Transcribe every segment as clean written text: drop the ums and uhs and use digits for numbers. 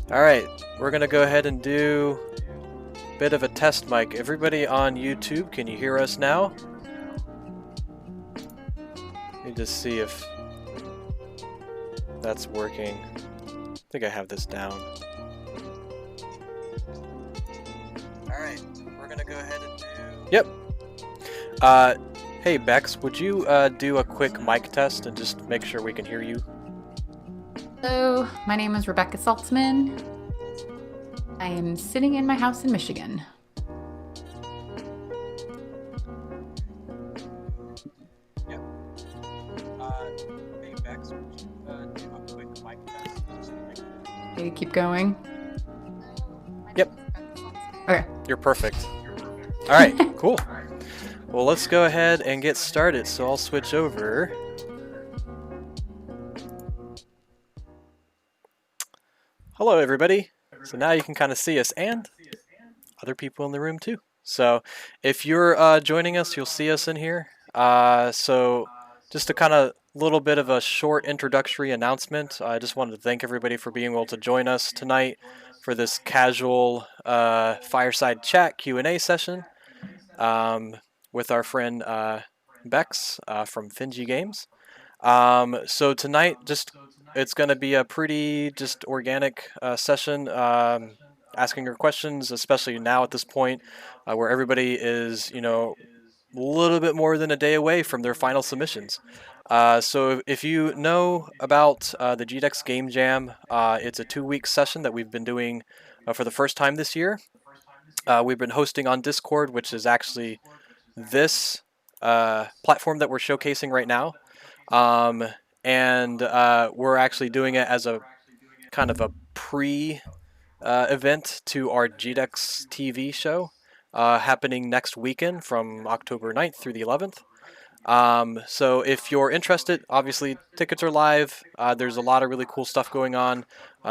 Alright, we're gonna go ahead and do a bit of a test mic. Everybody on YouTube, can you hear us now? Let me just see if that's working. I think I have this down. Alright, we're gonna go ahead and do... Yep! Hey Bex, would you do a quick mic test and just make sure we can hear you? Hello, my name is Rebekah Saltsman. I am sitting in my house in Michigan. Yep. Hey, Bex, would you do a quick mic test just to make sure? Okay, keep going. Yep, Okay. you're perfect. All right, cool. Well, let's go ahead and get started. So I'll switch over. Hello, everybody. So now you can kind of see us and other people in the room too. So if you're joining us, you'll see us in here. So just a kind of little bit of a short introductory announcement. I just wanted to thank everybody for being able to join us tonight for this casual fireside chat Q&A session with our friend Bex from Finji Games. So tonight, just it's going to be a pretty just organic session, asking your questions, especially now at this point, where everybody is, a little bit more than a day away from their final submissions. So if you know about the GDEX Game Jam, it's a 2-week session that we've been doing for the first time this year. We've been hosting on Discord, which is actually this platform that we're showcasing right now. Um, and we're actually doing it as a kind of a pre event to our GDEX TV show happening next weekend from October 9th through the 11th. So if you're interested, obviously tickets are live. There's a lot of really cool stuff going on.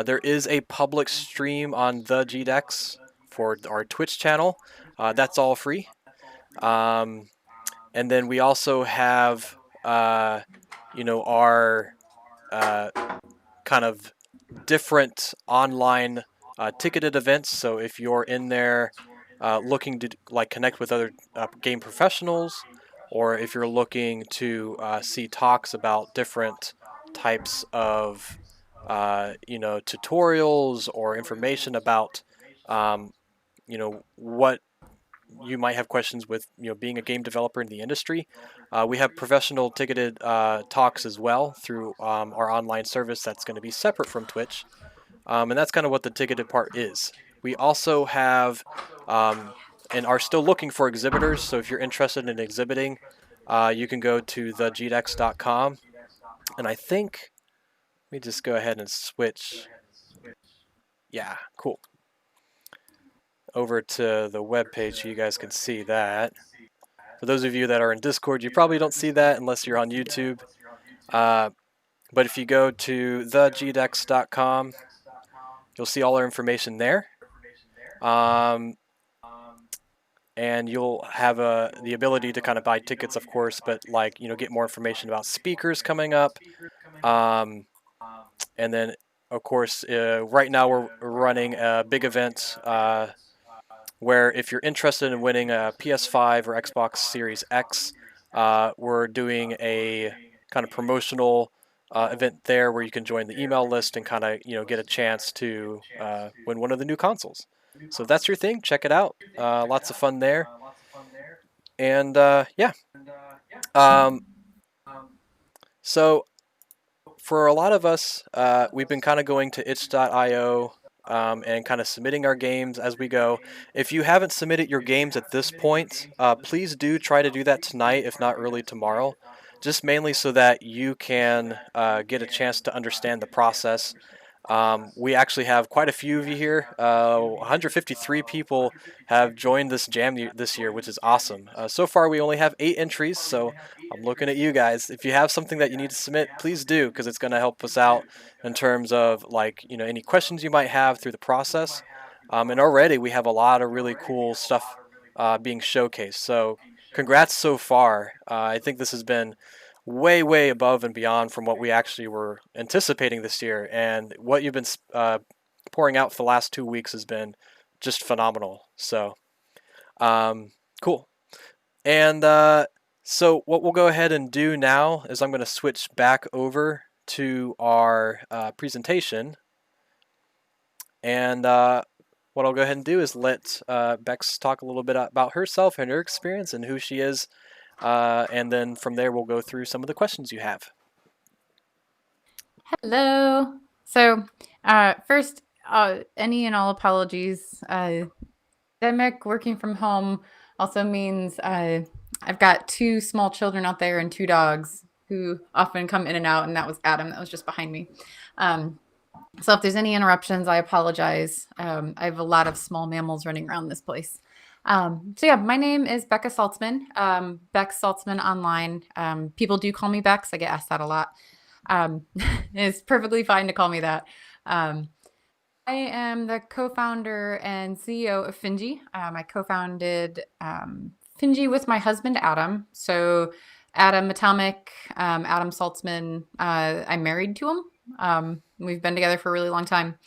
There is a public stream on the GDEX for our Twitch channel. That's all free. Um, and then we also have, our kind of different online ticketed events. So if you're in there looking to like connect with other game professionals, or if you're looking to see talks about different types of tutorials or information about what you might have questions with being a game developer in the industry. We have professional ticketed talks as well through our online service that's going to be separate from Twitch, and that's kind of what the ticketed part is. We also have and are still looking for exhibitors. So if you're interested in exhibiting, you can go to thegdex.com, and I think let me just go ahead and switch. Yeah, cool. Over to the web page so you guys can see that. For those of you that are in Discord, you probably don't see that unless you're on YouTube. But if you go to thegdex.com, you'll see all our information there. And you'll have the ability to kind of buy tickets, of course, but get more information about speakers coming up. And then, of course, right now we're running a big event where if you're interested in winning a PS5 or Xbox Series X, we're doing a kind of promotional event there where you can join the email list and kind of get a chance to win one of the new consoles. So if that's your thing, check it out. Lots of fun there. And yeah. Um, so for a lot of us, we've been kind of going to itch.io and kind of submitting our games as we go. If you haven't submitted your games at this point, please do try to do that tonight, if not early tomorrow, just mainly so that you can get a chance to understand the process. We actually have quite a few of you here. 153 people have joined this jam this year, which is awesome. So far, we only have 8 entries, so I'm looking at you guys. If you have something that you need to submit, please do, because it's going to help us out in terms of any questions you might have through the process. And already we have a lot of really cool stuff being showcased. So congrats so far. I think this has been way, way above and beyond from what we actually were anticipating this year. And what you've been pouring out for the last 2 weeks has been just phenomenal. So, cool. And so what we'll go ahead and do now is I'm going to switch back over to our presentation. And what I'll go ahead and do is let Bex talk a little bit about herself and her experience and who she is. And then from there, we'll go through some of the questions you have. Hello. So, first, Any and all apologies. Pandemic working from home also means I've got two small children out there and two dogs who often come in and out, and that was Adam that was just behind me. Um, so if there's any interruptions, I apologize. I have a lot of small mammals running around this place. So yeah, my name is Becca Saltsman. Beck Saltsman online. People do call me Bex. I get asked that a lot. It's perfectly fine to call me that. Um, I am the co-founder and CEO of Finji. I co-founded Finji with my husband Adam. So Adam Atomic, Adam Saltzman. I'm married to him. We've been together for a really long time.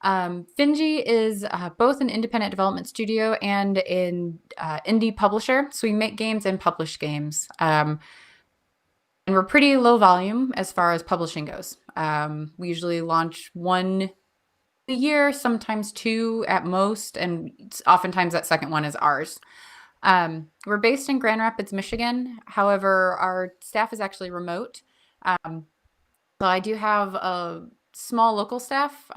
Finji is both an independent development studio and an indie publisher. So we make games and publish games. And we're pretty low volume as far as publishing goes. We usually launch one a year, sometimes two at most, and oftentimes that second one is ours. We're based in Grand Rapids, Michigan. However, our staff is actually remote. So I do have a small local staff.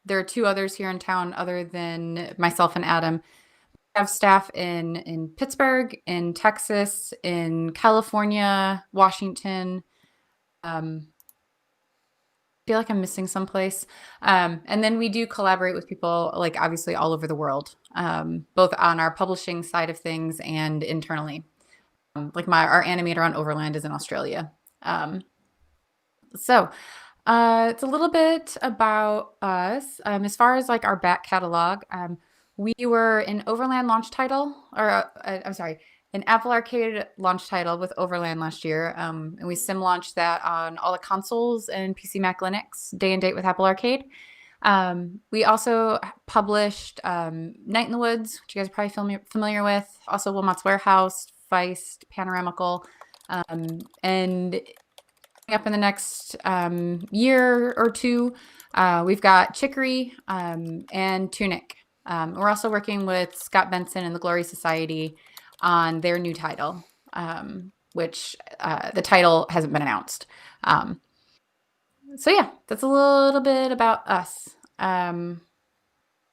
There are two others here in town other than myself and Adam. I have staff in Pittsburgh, in Texas, in California, Washington. Feel like I'm missing someplace. And then we do collaborate with people like obviously all over the world, both on our publishing side of things and internally. Like our animator on Overland is in Australia. So it's a little bit about us. As far as like our back catalog, we were an Overland launch title, or I'm sorry, an Apple Arcade launch title with Overland last year. And we sim launched that on all the consoles and PC Mac Linux day and date with Apple Arcade. We also published Night in the Woods, which you guys are probably familiar with. Also Wilmot's Warehouse, Feist, Panoramical. And up in the next year or two, we've got Chicory and Tunic. We're also working with Scott Benson and the Glory Society on their new title, which the title hasn't been announced. So yeah, that's a little bit about us.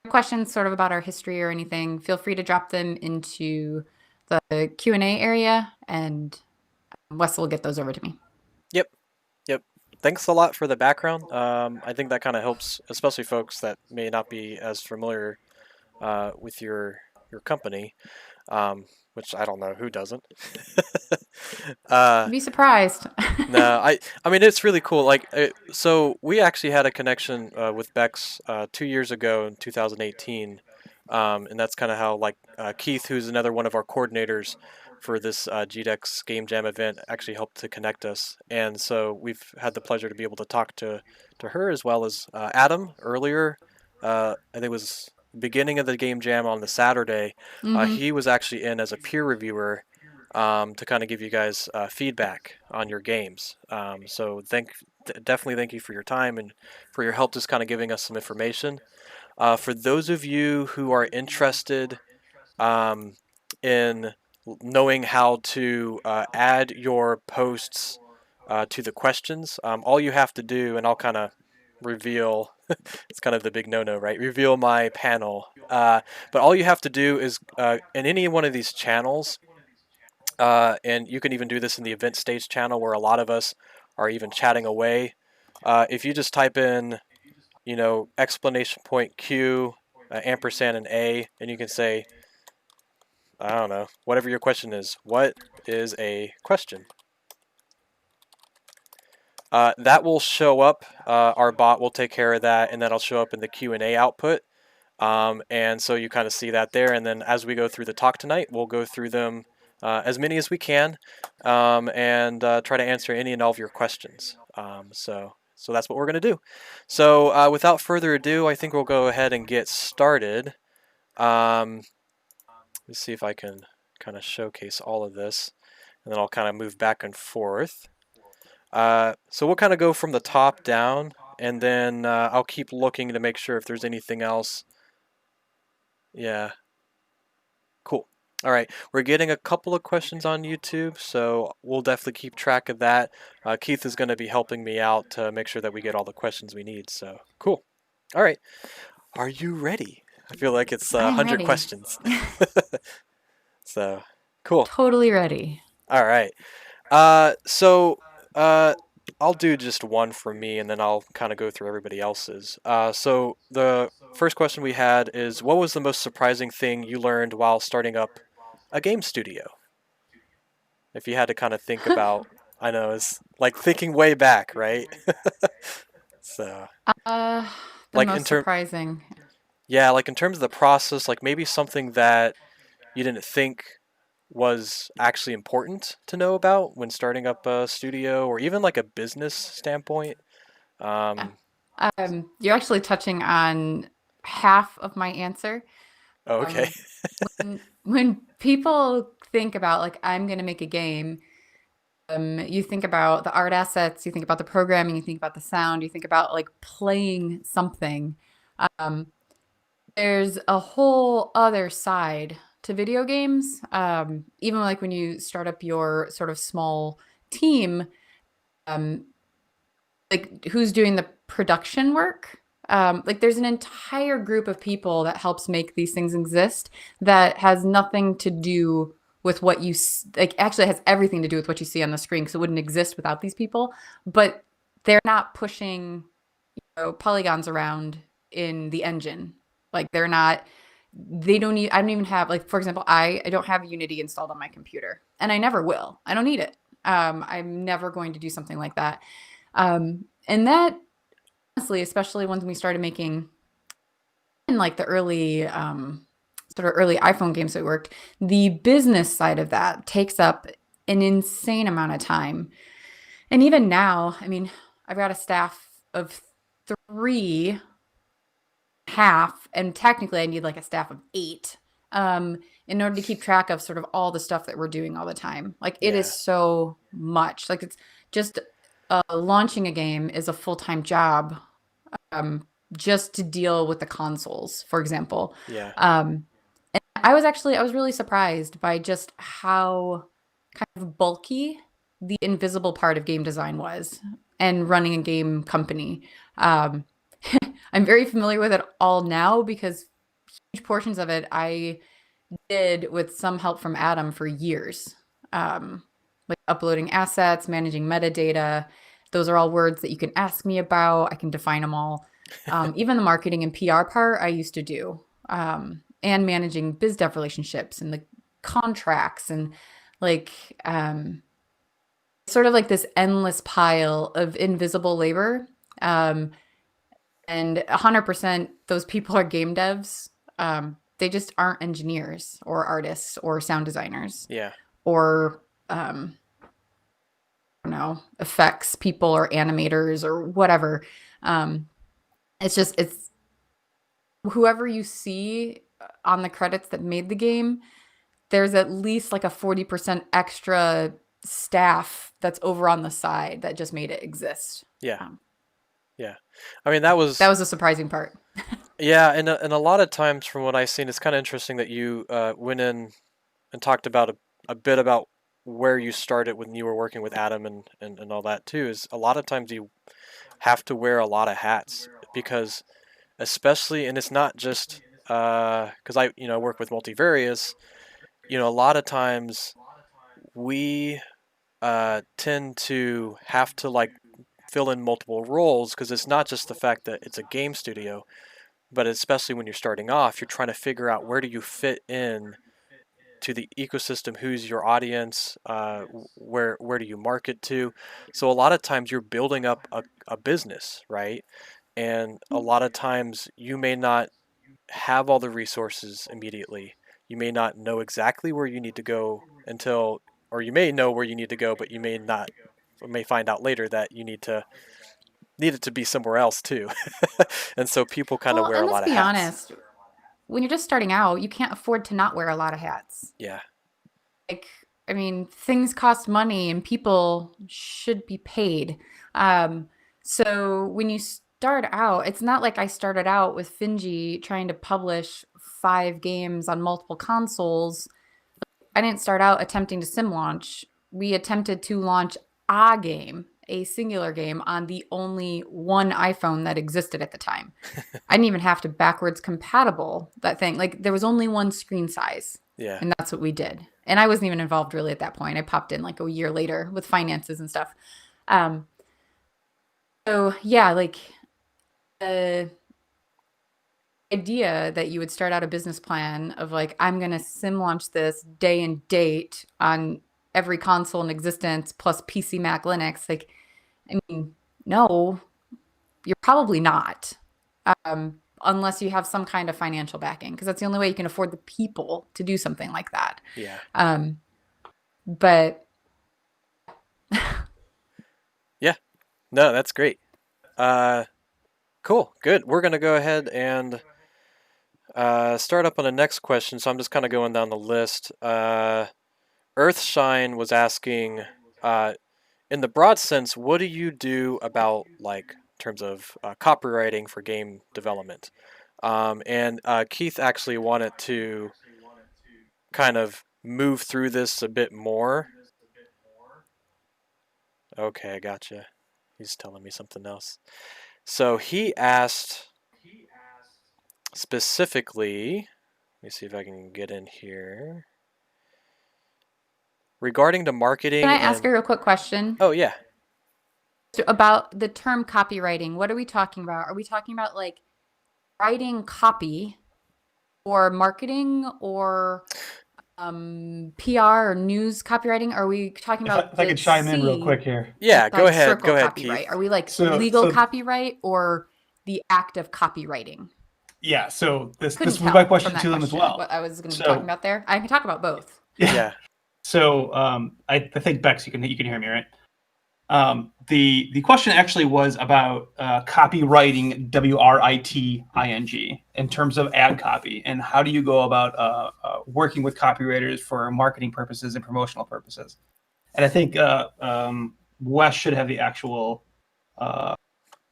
Questions sort of about our history or anything, feel free to drop them into the Q&A area, and Wes will get those over to me. Yep. Yep. Thanks a lot for the background. I think that kind of helps, especially folks that may not be as familiar with your company, which I don't know who doesn't. You'd be surprised. No, I mean it's really cool. Like, so we actually had a connection with Bex 2 years ago in 2018, and that's kind of how like Keith, who's another one of our coordinators for this GDEX Game Jam event, actually helped to connect us. And so we've had the pleasure to be able to talk to her as well as Adam earlier. I think it was beginning of the Game Jam on the Saturday. Mm-hmm. He was actually in as a peer reviewer to kind of give you guys feedback on your games. So definitely thank you for your time and for your help just kind of giving us some information. For those of you who are interested in knowing how to add your posts to the questions, all you have to do, and I'll kind of reveal, it's kind of the big no-no, right? Reveal my panel. But all you have to do is in any one of these channels, and you can even do this in the event stage channel where a lot of us are even chatting away. If you just type in, explanation point Q, ampersand and A, and you can say, I don't know, whatever your question is. What is a question? That will show up. Our bot will take care of that, and that'll show up in the Q&A output. And so you kind of see that there. And then as we go through the talk tonight, we'll go through them as many as we can and try to answer any and all of your questions. So that's what we're going to do. So without further ado, I think we'll go ahead and get started. Let's see if I can kind of showcase all of this, and then I'll kind of move back and forth. So we'll kind of go from the top down, and then I'll keep looking to make sure if there's anything else. Yeah. Cool. All right. We're getting a couple of questions on YouTube, so we'll definitely keep track of that. Keith is going to be helping me out to make sure that we get all the questions we need. So cool. All right. Are you ready? I feel like it's a I'm hundred ready. questions. So cool. Totally ready. All right. So uh, I'll do just one for me, and then I'll kind of go through everybody else's. So the first question we had is, what was the most surprising thing you learned while starting up a game studio? If you had to kind of think about, I know it's like thinking way back, right? So Uh, the like in most term, surprising. yeah, like in terms of the process, like maybe something that you didn't think was actually important to know about when starting up a studio, or even like a business standpoint. Yeah. Um, You're actually touching on half of my answer. oh, okay. Um, when people think about like I'm gonna make a game, you think about the art assets, you think about the programming, you think about the sound, you think about like playing something. Um, there's a whole other side to video games. Even like when you start up your sort of small team, um, like who's doing the production work. Like there's an entire group of people that helps make these things exist that has nothing to do with what you like actually has everything to do with what you see on the screen because it wouldn't exist without these people, but they're not pushing polygons around in the engine. Like they're not they don't need I don't even have like for example, I don't have Unity installed on my computer and I never will. I don't need it. I'm never going to do something like that. And that honestly, especially when we started making in like the early sort of early iPhone games that worked, the business side of that takes up an insane amount of time. And even now, I mean, I've got a staff of three half, and technically I need like a staff of eight in order to keep track of sort of all the stuff that we're doing all the time. Like it is Yeah. so much. Like it's just launching a game is a full-time job just to deal with the consoles, for example. Yeah. Um, I was really surprised by just how kind of bulky the invisible part of game design was and running a game company. Um, I'm very familiar with it all now because huge portions of it I did with some help from Adam for years. Like uploading assets, managing metadata. Those are all words that you can ask me about. I can define them all. Even the marketing and PR part I used to do, and managing biz dev relationships and the contracts and like sort of like this endless pile of invisible labor. Um, and 100% those people are game devs. They just aren't engineers or artists or sound designers Yeah. or I don't know, effects people or animators or whatever. Um, it's whoever you see on the credits that made the game. There's at least like a 40% extra staff that's over on the side that just made it exist. Yeah. Um, Yeah. I mean, that that was, was a surprising part. yeah, and a lot of times from what I've seen, it's kind of interesting that you went in and talked about a bit about where you started when you were working with Adam and all that too. Is a lot of times you have to wear a lot of hats because, especially, and it's not just because I work with multivarious. A lot of times we tend to have to like fill in multiple roles because it's not just the fact that it's a game studio, but especially when you're starting off, you're trying to figure out where do you fit in to the ecosystem, who's your audience, where do you market to. So a lot of times you're building up a business, right? And a lot of times you may not have all the resources immediately. You may not know exactly where you need to go until, or you may know where you need to go, but you may not, may find out later that need it to be somewhere else too. And so people kind of Well, wear and a let's lot of be hats. honest, when you're just starting out, you can't afford to not wear a lot of hats. Yeah. Like, I mean, things cost money and people should be paid. Um, so when you start out, it's not like I started out with Finji trying to publish 5 games on multiple consoles. I didn't start out attempting to sim launch. We attempted to launch a game, a singular game on the only one iPhone that existed at the time. I didn't even have to backwards compatible that thing. Like there was only one screen size, Yeah. and that's what we did. And I wasn't even involved really at that point. I popped in like a year later with finances and stuff. Um, so yeah, like the idea that you would start out a business plan of like, I'm going to sim launch this day and date on every console in existence plus PC, Mac, Linux. Like, I mean, no, you're probably not. Unless you have some kind of financial backing, because that's the only way you can afford the people to do something like that. Yeah. But Yeah. No, that's great. Cool. Good. We're gonna go ahead and start up on the next question. So I'm just kind of going down the list. Earthshine was asking, in the broad sense, what do you do about like in terms of copywriting for game development? And Keith actually wanted to kind of move through this a bit more. Okay, gotcha. He's telling me something else. So he asked specifically, let me see if I can get in here. Regarding the can marketing I ask and a real quick question oh yeah. about the term copywriting? What are we talking about? Are we talking about like writing copy or marketing or PR or news copywriting? Are we talking about If I the could chime in real C quick here. Yeah, go inside ahead. circle Go ahead, copyright? Keith. Are we like So, legal so copyright or the act of copywriting? yeah. So Couldn't this was my tell from question that to them as question well. what I was going to be talking So about there. I can talk about both. yeah. Yeah. So I think Bex, you can hear me, right? The question actually was about copywriting, WRITING, in terms of ad copy, and how do you go about working with copywriters for marketing purposes and promotional purposes. And I think Wes should have the actual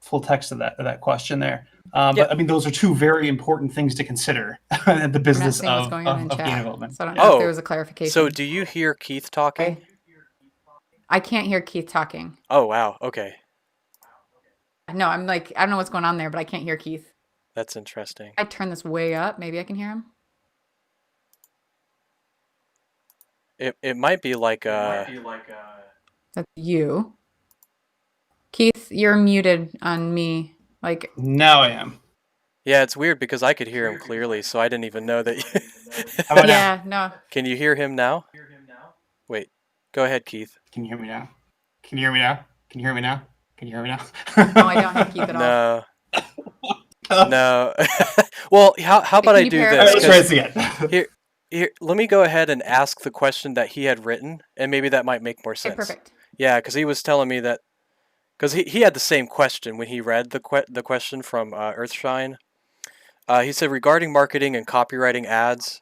full text of that question there. Yep. But I mean, those are two very important things to consider in the I'm not business seeing what's going on in of game chat, development. so I don't know Yeah. if there Oh, was a clarification. so do you hear Keith talking? Okay. I can't hear Keith talking. Oh wow. Okay. No, I'm like, I don't know what's going on there, but I can't hear Keith. That's interesting. I turn this way up. Maybe I can hear him. It might be like That's you. Keith, you're muted on me. Like, Now I am. yeah, it's weird because I could hear him clearly, so I didn't even know that. How about now? yeah, no. Can you hear him now? Wait. Go ahead, Keith. Can you hear me now? Can you hear me now? Can you hear me now? Can you hear me now? No, I don't hear Keith at all. No. No. Well, how about Can I you do pair- All right, this? let's try 'Cause this again. here, let me go ahead and ask the question that he had written, and maybe that might make more Okay, sense. perfect. Yeah, because he was telling me that because he had the same question when he read the question from Earthshine. He said regarding marketing and copywriting ads,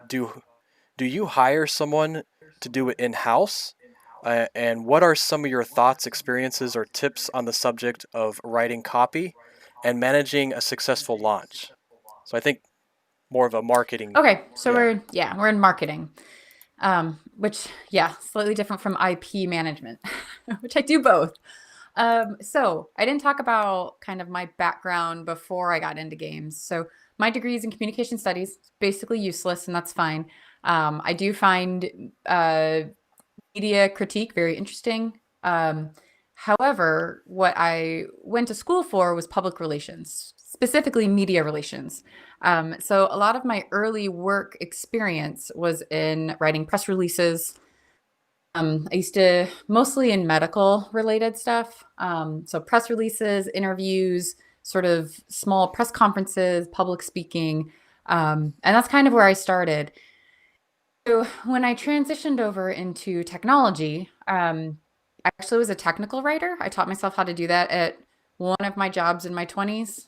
do you hire someone to do it in house? And what are some of your thoughts, experiences, or tips on the subject of writing copy and managing a successful launch? So I think more of a marketing. Okay, so Yeah. we're in marketing, which slightly different from IP management, which I do both. So I didn't talk about kind of my background before I got into games. So my degree is in communication studies, basically useless, and that's fine. I do find media critique very interesting. However, what I went to school for was public relations, specifically media relations. So a lot of my early work experience was in writing press releases. I used to mostly in medical related stuff. So press releases, interviews, sort of small press conferences, public speaking. And that's kind of where I started. So when I transitioned over into technology, I actually was a technical writer. I taught myself how to do that at one of my jobs in my 20s,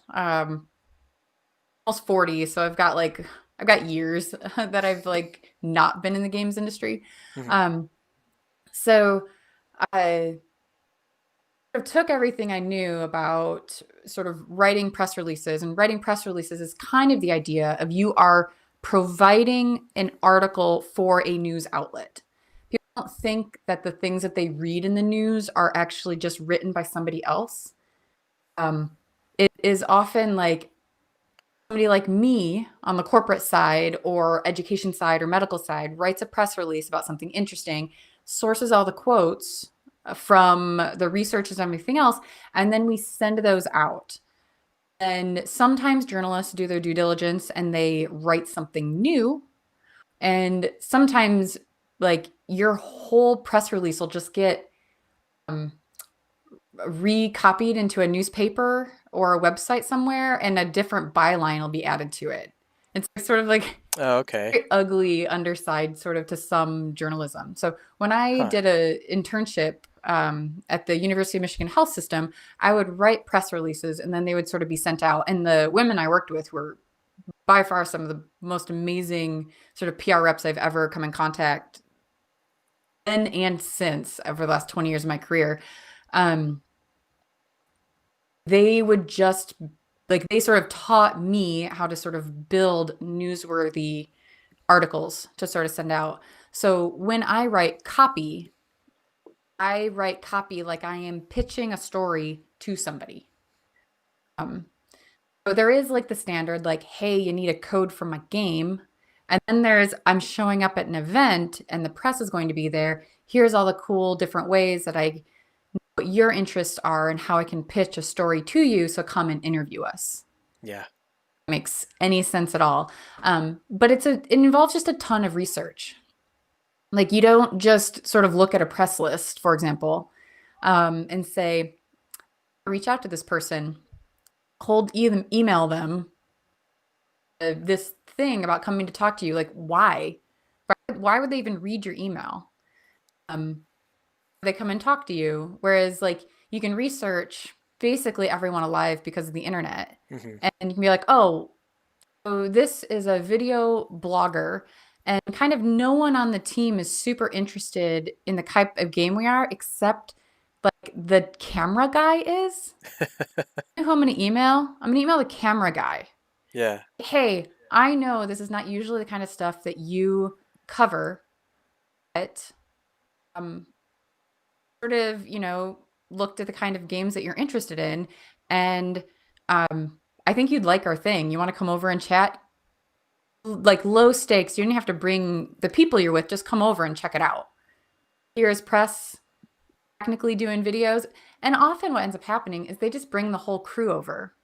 almost 40. So I've got years that I've like not been in the games industry. Mhm. So I sort of took everything I knew about sort of writing press releases, and writing press releases is kind of the idea of you are providing an article for a news outlet. don't think that the things that they read in the news are actually just written by somebody else. Um, it is often like somebody like me on the corporate side or education side or medical side writes a press release about something interesting, sources all the quotes from the researchers and everything else, and then we send those out. And sometimes journalists do their due diligence and they write something new. And sometimes, like, your whole press release will just get um, recopied into a newspaper or a website somewhere, and a different byline will be added to it. It's sort of like Oh, okay. very ugly underside, sort of, to some journalism. So when I Huh. did a internship at the University of Michigan Health System, I would write press releases, and then they would sort of be sent out. And the women I worked with were by far some of the most amazing sort of PR reps I've ever come in contact then and since over the last 20 years of my career. Um, they would just like they sort of taught me how to sort of build newsworthy articles to sort of send out. So when I write copy like I am pitching a story to somebody. Um, so there is like the standard, like, hey, you need a code for my game. And then there's, I'm showing up at an event and the press is going to be there. Here's all the cool different ways that what your interests are and how I can pitch a story to you. So come and interview us. Yeah. Makes any sense at all. But it involves just a ton of research. Like, you don't just sort of look at a press list, for example, and say, reach out to this person, email them this thing about coming to talk to you. Like, why? Why would they even read your email? They come and talk to you. Whereas, like, you can research basically everyone alive because of the internet. Hmm. And you can be like, oh, so this is a video blogger, and kind of no one on the team is super interested in the type of game we are, except like the camera guy is. You know who I'm going to email? I'm going to email the camera guy. Yeah. Hey, I know this is not usually the kind of stuff that you cover, but um, sort of, looked at the kind of games that you're interested in, and I think you'd like our thing. You want to come over and chat? Like, low stakes. You don't have to bring the people you're with. Just come over and check it out. Here's press technically doing videos. And often what ends up happening is they just bring the whole crew over.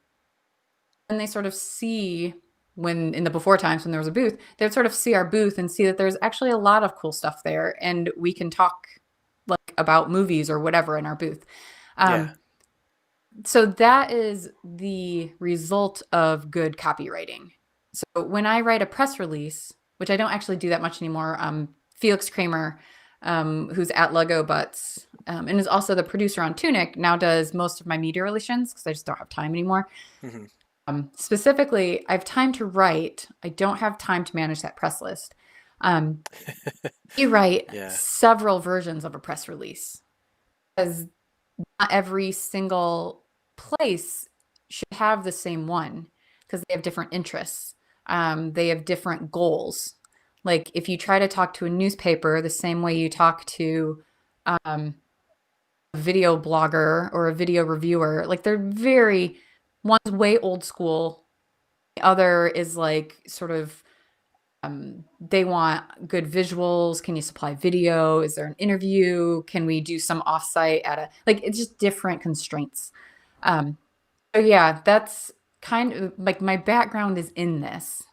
And they sort of see, when in the before times when there was a booth, they'd sort of see our booth and see that there's actually a lot of cool stuff there. And we can talk like about movies or whatever in our booth. Yeah. So that is the result of good copywriting. So when I write a press release, which I don't actually do that much anymore, Felix Kramer, who's at Lego Butts, and is also the producer on Tunic, now does most of my media relations because I just don't have time anymore. Hmm. Specifically, I have time to write. I don't have time to manage that press list. You write Yeah. several versions of a press release because not every single place should have the same one because they have different interests. They have different goals. Like, if you try to talk to a newspaper the same way you talk to a video blogger or a video reviewer, like, one's way old school. The other is like sort of, they want good visuals. Can you supply video? Is there an interview? Can we do some offsite like, it's just different constraints. Um, so yeah, that's kind of like my background is in this.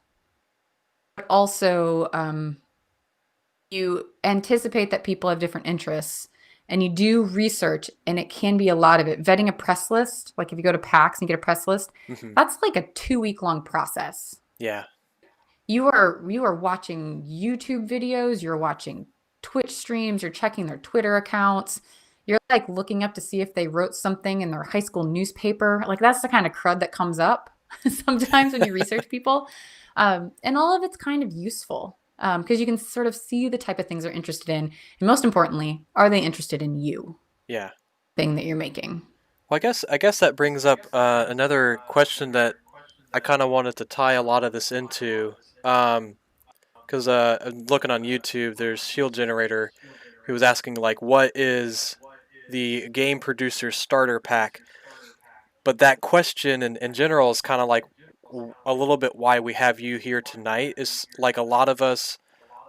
But also, you anticipate that people have different interests and you do research, and it can be a lot of it. Vetting a press list, like if you go to PAX and get a press list, Hmm. that's like a 2 week long process. Yeah. You are watching YouTube videos, you're watching Twitch streams, you're checking their Twitter accounts. You're like looking up to see if they wrote something in their high school newspaper. Like, that's the kind of crud that comes up sometimes when you research people. And all of it's kind of useful because you can sort of see the type of things they're interested in. And most importantly, are they interested in you, Yeah. thing that you're making? Well, I guess that brings up another question that I kind of wanted to tie a lot of this into. Because I'm looking on YouTube, there's Shield Generator, he was asking like, what is the game producer's starter pack? But that question in general is kind of like a little bit why we have you here tonight. Is like a lot of us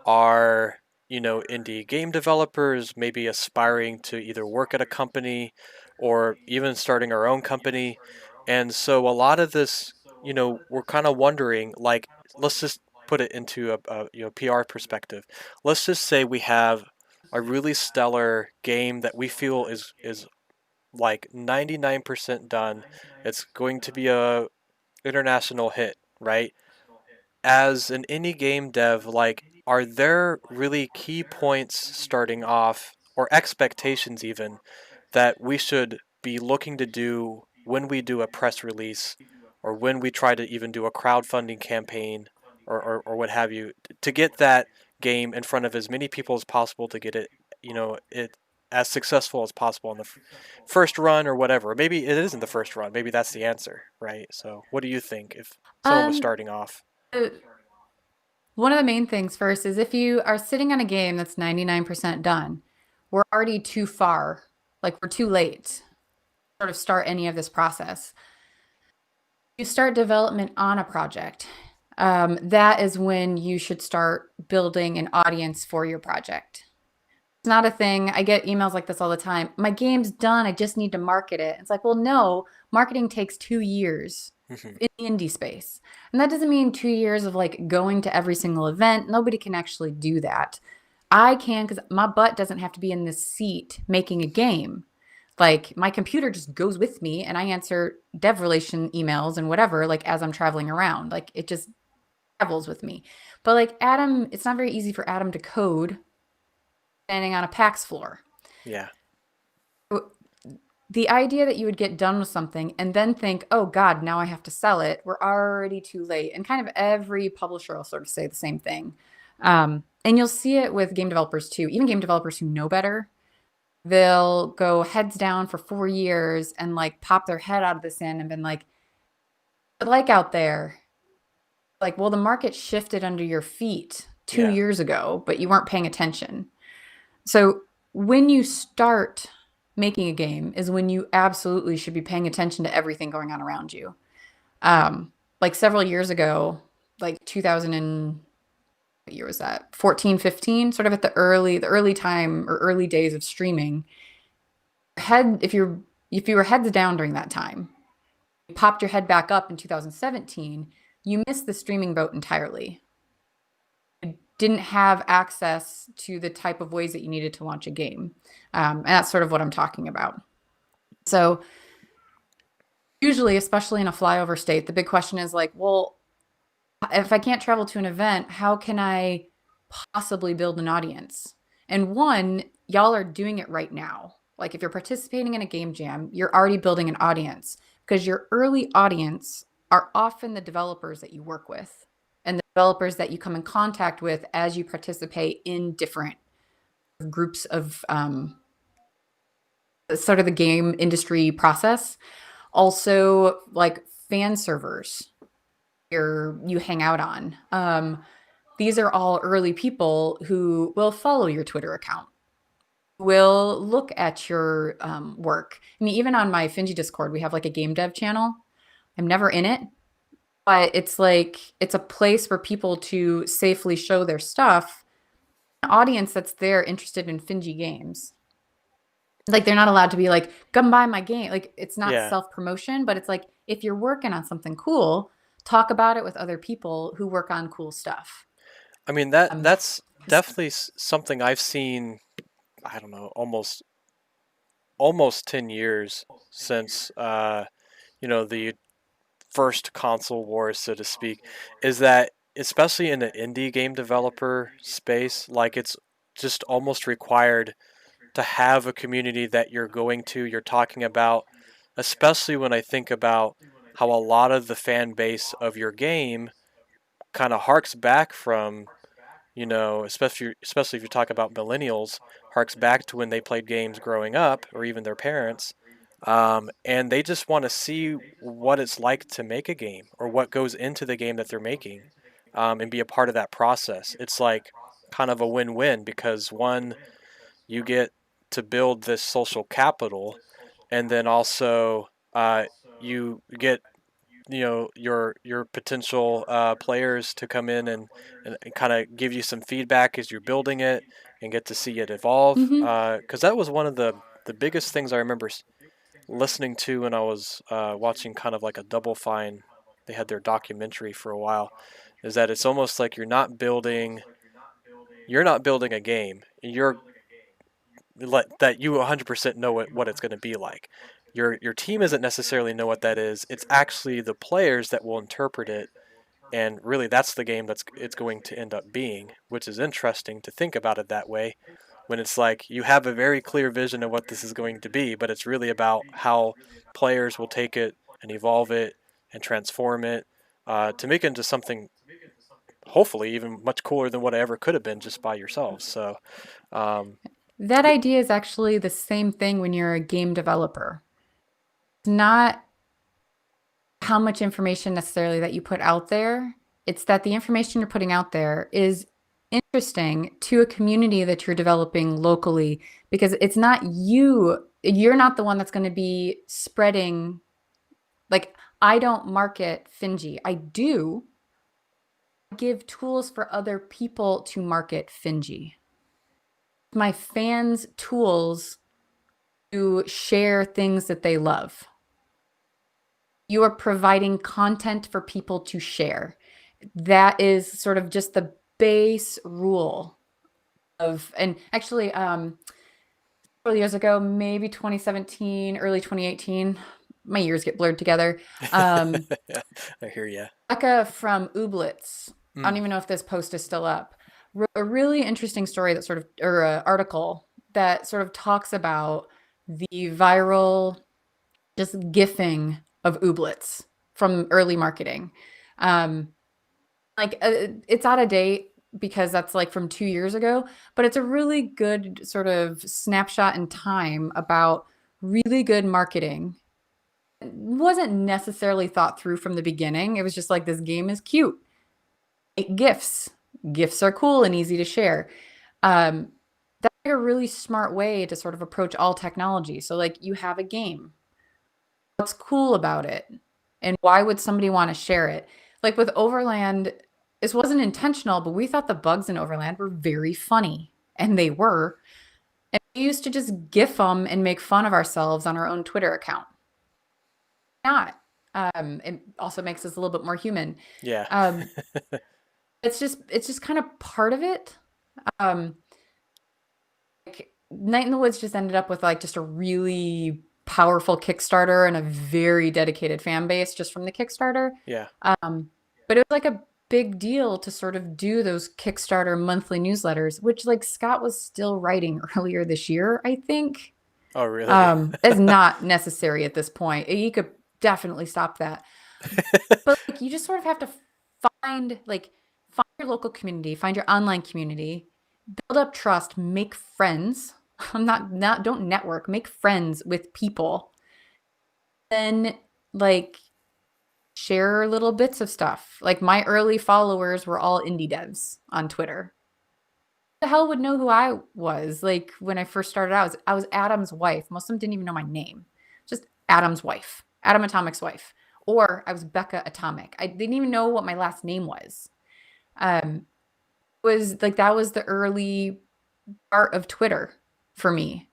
are, indie game developers, maybe aspiring to either work at a company or even starting our own company. And so a lot of this, we're kind of wondering, like, let's just put it into a PR perspective. Let's just say we have a really stellar game that we feel is like 99% done. It's going to be a international hit, right? As an indie game dev, like, are there really key points starting off, or expectations even, that we should be looking to do when we do a press release, or when we try to even do a crowdfunding campaign, or what have you, to get that game in front of as many people as possible, to get it, it as successful as possible in the first run or whatever. Maybe it isn't the first run. Maybe that's the answer, right? So, what do you think if someone was Um, starting off? uh, One of the main things first is if you are sitting on a game that's 99% done, we're already too far. Like we're too late to sort of start any of this process. You start development on a project. That is when you should start building an audience for your project. It's not a thing. I get emails like this all the time. My game's done. I just need to market it. It's like, well, no, marketing takes 2 years in the indie space. And that doesn't mean 2 years of like going to every single event. Nobody can actually do that. I can because my butt doesn't have to be in this seat making a game. Like my computer just goes with me and I answer dev relation emails and whatever, like as I'm traveling around. Like it just travels with me. But like Adam, it's not very easy for Adam to code standing on a PAX floor. Yeah. The idea that you would get done with something and then think, oh God, now I have to sell it, we're already too late. And kind of every publisher will sort of say the same thing. And you'll see it with game developers too, even game developers who know better. They'll go heads down for 4 years and like pop their head out of the sand and been like out there, like, well, the market shifted under your feet two Yeah. years ago, but you weren't paying attention. So when you start making a game is when you absolutely should be paying attention to everything going on around you. Like several years ago, like 2000 and what year was that? 14, 15, sort of at the early time or early days of streaming. If you were heads down during that time, you popped your head back up in 2017, you missed the streaming boat entirely. Didn't have access to the type of ways that you needed to launch a game. And that's sort of what I'm talking about. So usually, especially in a flyover state, the big question is like, well, if I can't travel to an event, how can I possibly build an audience? And one, y'all are doing it right now. Like if you're participating in a game jam, you're already building an audience because your early audience are often the developers that you work with and the developers that you come in contact with as you participate in different groups of sort of the game industry process. Also, like fan servers you hang out on. These are all early people who will follow your Twitter account, will look at your work. I mean, even on my Finji Discord, we have like a game dev channel. I'm never in it, but it's like it's a place for people to safely show their stuff. An audience that's there interested in Finji games. Like they're not allowed to be like, come buy my game. Like it's not Yeah. self-promotion, but it's like if you're working on something cool, talk about it with other people who work on cool stuff. I mean, that Um, that's definitely something I've seen, I don't know, almost 10 years since the first console wars, so to speak, is that especially in the indie game developer space, like it's just almost required to have a community that you're talking about, especially when I think about how a lot of the fan base of your game kind of harks back from, especially if you talk about millennials, harks back to when they played games growing up, or even their parents, and they just want to see what it's like to make a game, or what goes into the game that they're making, and be a part of that process. It's like kind of a win-win because one, you get to build this social capital, and then also you get your potential players to come in and kind of give you some feedback as you're building it and get to see it evolve. Mm-hmm. Because that was one of the biggest things I remember listening to when I was watching kind of like a Double Fine. They had their documentary for a while. Is that it's almost like you're not building a game. That you 100% know what it's going to be like. Your team isn't necessarily know what that is. It's actually the players that will interpret it, and really that's the game it's going to end up being, which is interesting to think about it that way. When it's like you have a very clear vision of what this is going to be, but it's really about how players will take it and evolve it and transform it to make it into something hopefully even much cooler than what it ever could have been just by yourselves. So um, That idea is actually the same thing when you're a game developer. It's not how much information necessarily that you put out there. It's that the information you're putting out there is interesting to a community that you're developing locally, because it's not you're not the one that's going to be spreading. Like, I don't market Finji. I do give tools for other people to market Finji. My fans tools to share things that they love. You are providing content for people to share. That is sort of just the base rule of, and actually, several years ago, maybe 2017, early 2018, my years get blurred together. I hear you. Rebekah from Ooblets, I don't Mm. even know if this post is still up, wrote a really interesting story that sort of, or an article that sort of talks about the viral just gifting of Ooblets from early marketing. It's out of date because that's like from 2 years ago, but it's a really good sort of snapshot in time about really good marketing. It wasn't necessarily thought through from the beginning. It was just like, this game is cute. Gifts. Gifts are cool and easy to share. That's like a really smart way to sort of approach all technology. So like, you have a game. What's cool about it? And why would somebody want to share it? Like with Overland, this wasn't intentional, but we thought the bugs in Overland were very funny. And they were. And we used to just GIF them and make fun of ourselves on our own Twitter account. Not. It also makes us a little bit more human. Yeah. Um, it's just kind of part of it. Like Night in the Woods just ended up with like just a really powerful Kickstarter and a very dedicated fan base just from the Kickstarter. Yeah. But it was like a big deal to sort of do those Kickstarter monthly newsletters, which like Scott was still writing earlier this year, I think. Oh, really? It's not necessary at this point. You could definitely stop that. But like, you just sort of have to find your local community, find your online community, build up trust, make friends. I'm not don't network, make friends with people. Then like share little bits of stuff. Like my early followers were all indie devs on Twitter. Who the hell would know who I was? Like when I first started out, I was Adam's wife. Most of them didn't even know my name. Just Adam's wife, Adam Atomic's wife. Or I was Becca Atomic. I didn't even know what my last name was. Was like, that was the early part of Twitter for me.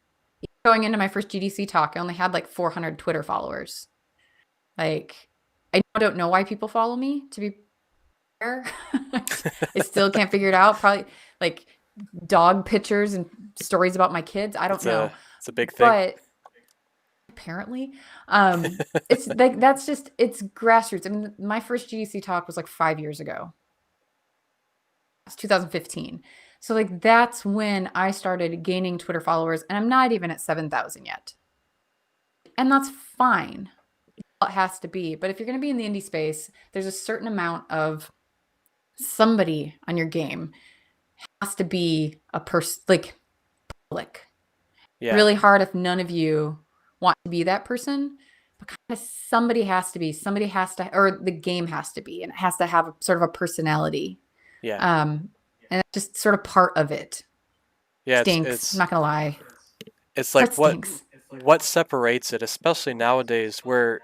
Going into my first GDC talk, I only had like 400 Twitter followers. Like, I don't know why people follow me, to be fair. I still can't figure it out. Probably like dog pictures and stories about my kids. I don't know. It's a big thing. But apparently, it's like, it's grassroots. I mean, my first GDC talk was like 5 years ago. It's 2015. So like, that's when I started gaining Twitter followers, and I'm not even at 7,000 yet. And that's fine. It has to be. But if you're going to be in the indie space, there's a certain amount of somebody on your game has to be a person, like public. Yeah. Really hard if none of you want to be that person, but kind of somebody has to be. Somebody has to, or the game has to be, and it has to have sort of a personality. Yeah. And that's just sort of part of it. Yeah, Stinks. I'm not gonna lie. it's That like stinks. what separates it, especially nowadays where,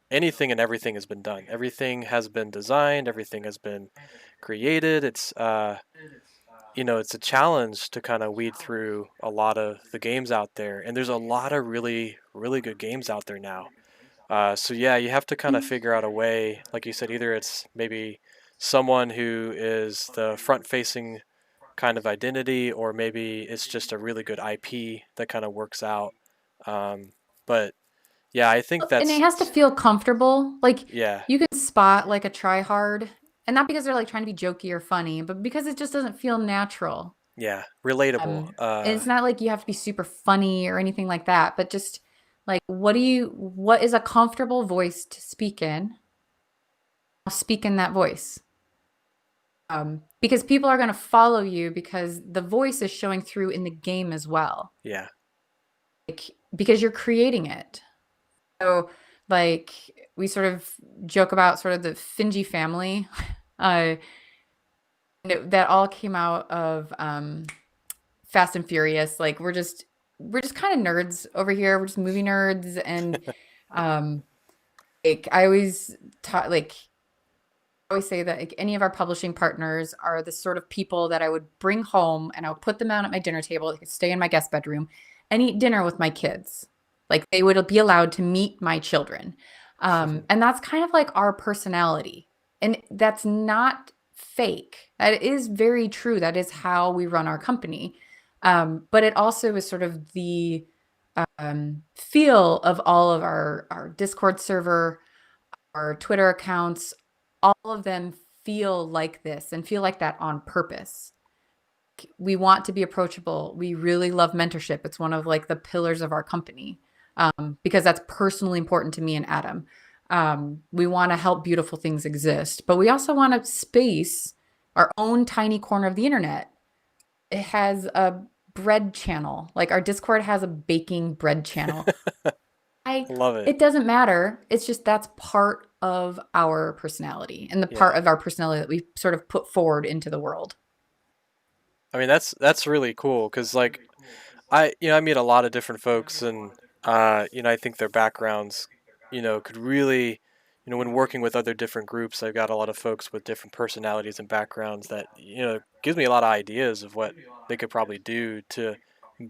anything and everything has been done. Everything has been designed, everything has been created. It's a challenge to kind of weed through a lot of the games out there, and there's a lot of really, really good games out there now. So yeah, you have to kind of figure out a way, like you said, either it's maybe someone who is the front-facing kind of identity, or maybe it's just a really good IP that kind of works out. But yeah, I think And it that's has to feel comfortable. Like yeah, you can spot like a try hard, and not because they're like trying to be jokey or funny, but because it just doesn't feel natural. yeah, relatable. And it's not like you have to be super funny or anything like that, but just like what is a comfortable voice to speak in? I'll speak in that voice. Because people are going to follow you because the voice is showing through in the game as well. Yeah. Like, because you're creating it. So, like, we sort of joke about sort of the Finji family. Uh, that all came out of Fast and Furious. Like, we're just kind of nerds over here. We're just movie nerds, and um, like I always taught like I always say that like any of our publishing partners are the sort of people that I would bring home and I would put them out at my dinner table. They could stay in my guest bedroom and eat dinner with my kids. Like they would be allowed to meet my children. And that's kind of like our personality. And that's not fake. That is very true. That is how we run our company. But it also is sort of the feel of all of our Discord server, our Twitter accounts, all of them feel like this and feel like that on purpose. We want to be approachable. We really love mentorship. It's one of like the pillars of our company because that's personally important to me and Adam. We want to help beautiful things exist, but we also want to space our own tiny corner of the internet. It has a bread channel. Like our Discord has a baking bread channel. I Love it. It doesn't matter. It's just that's part of our personality and the Yeah. part of our personality that we sort of put forward into the world. I mean, that's really cool because like I meet a lot of different folks, and I think their backgrounds, could really, when working with other different groups, I've got a lot of folks with different personalities and backgrounds that gives me a lot of ideas of what they could probably do to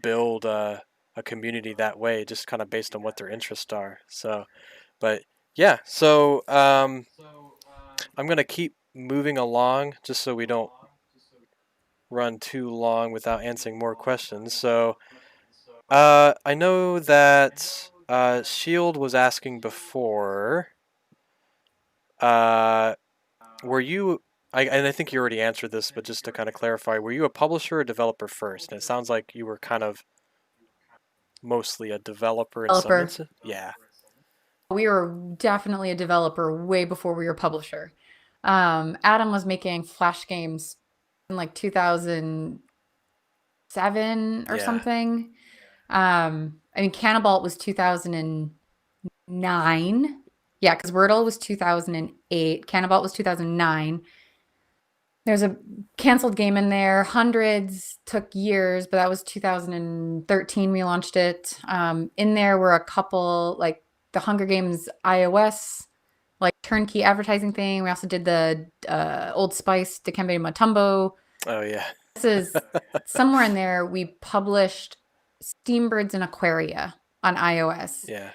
build a community that way, just kind of based on what their interests are. So, but yeah, so I'm gonna keep moving along just so we don't run too long without answering more questions. So, I know that Shield was asking before. Uh, were you? And I think you already answered this, but just to kind of clarify, were you a publisher or developer first? And it sounds like you were kind of mostly a developer in some Developer. instances. Yeah, We were definitely a developer way before we were a publisher. Adam was making Flash games in like 2007 or yeah, something. I mean, Cannibal was 2009. Yeah, because Wordle was 2008. Cannibal was 2009. There's a canceled game in there. Hundreds took years, but that was 2013 we launched it. In there were a couple like the Hunger Games iOS like turnkey advertising thing. We also did the Old Spice Dikembe Mutombo. oh yeah, This is somewhere in there. We published Steambirds in Aquaria on iOS. yeah,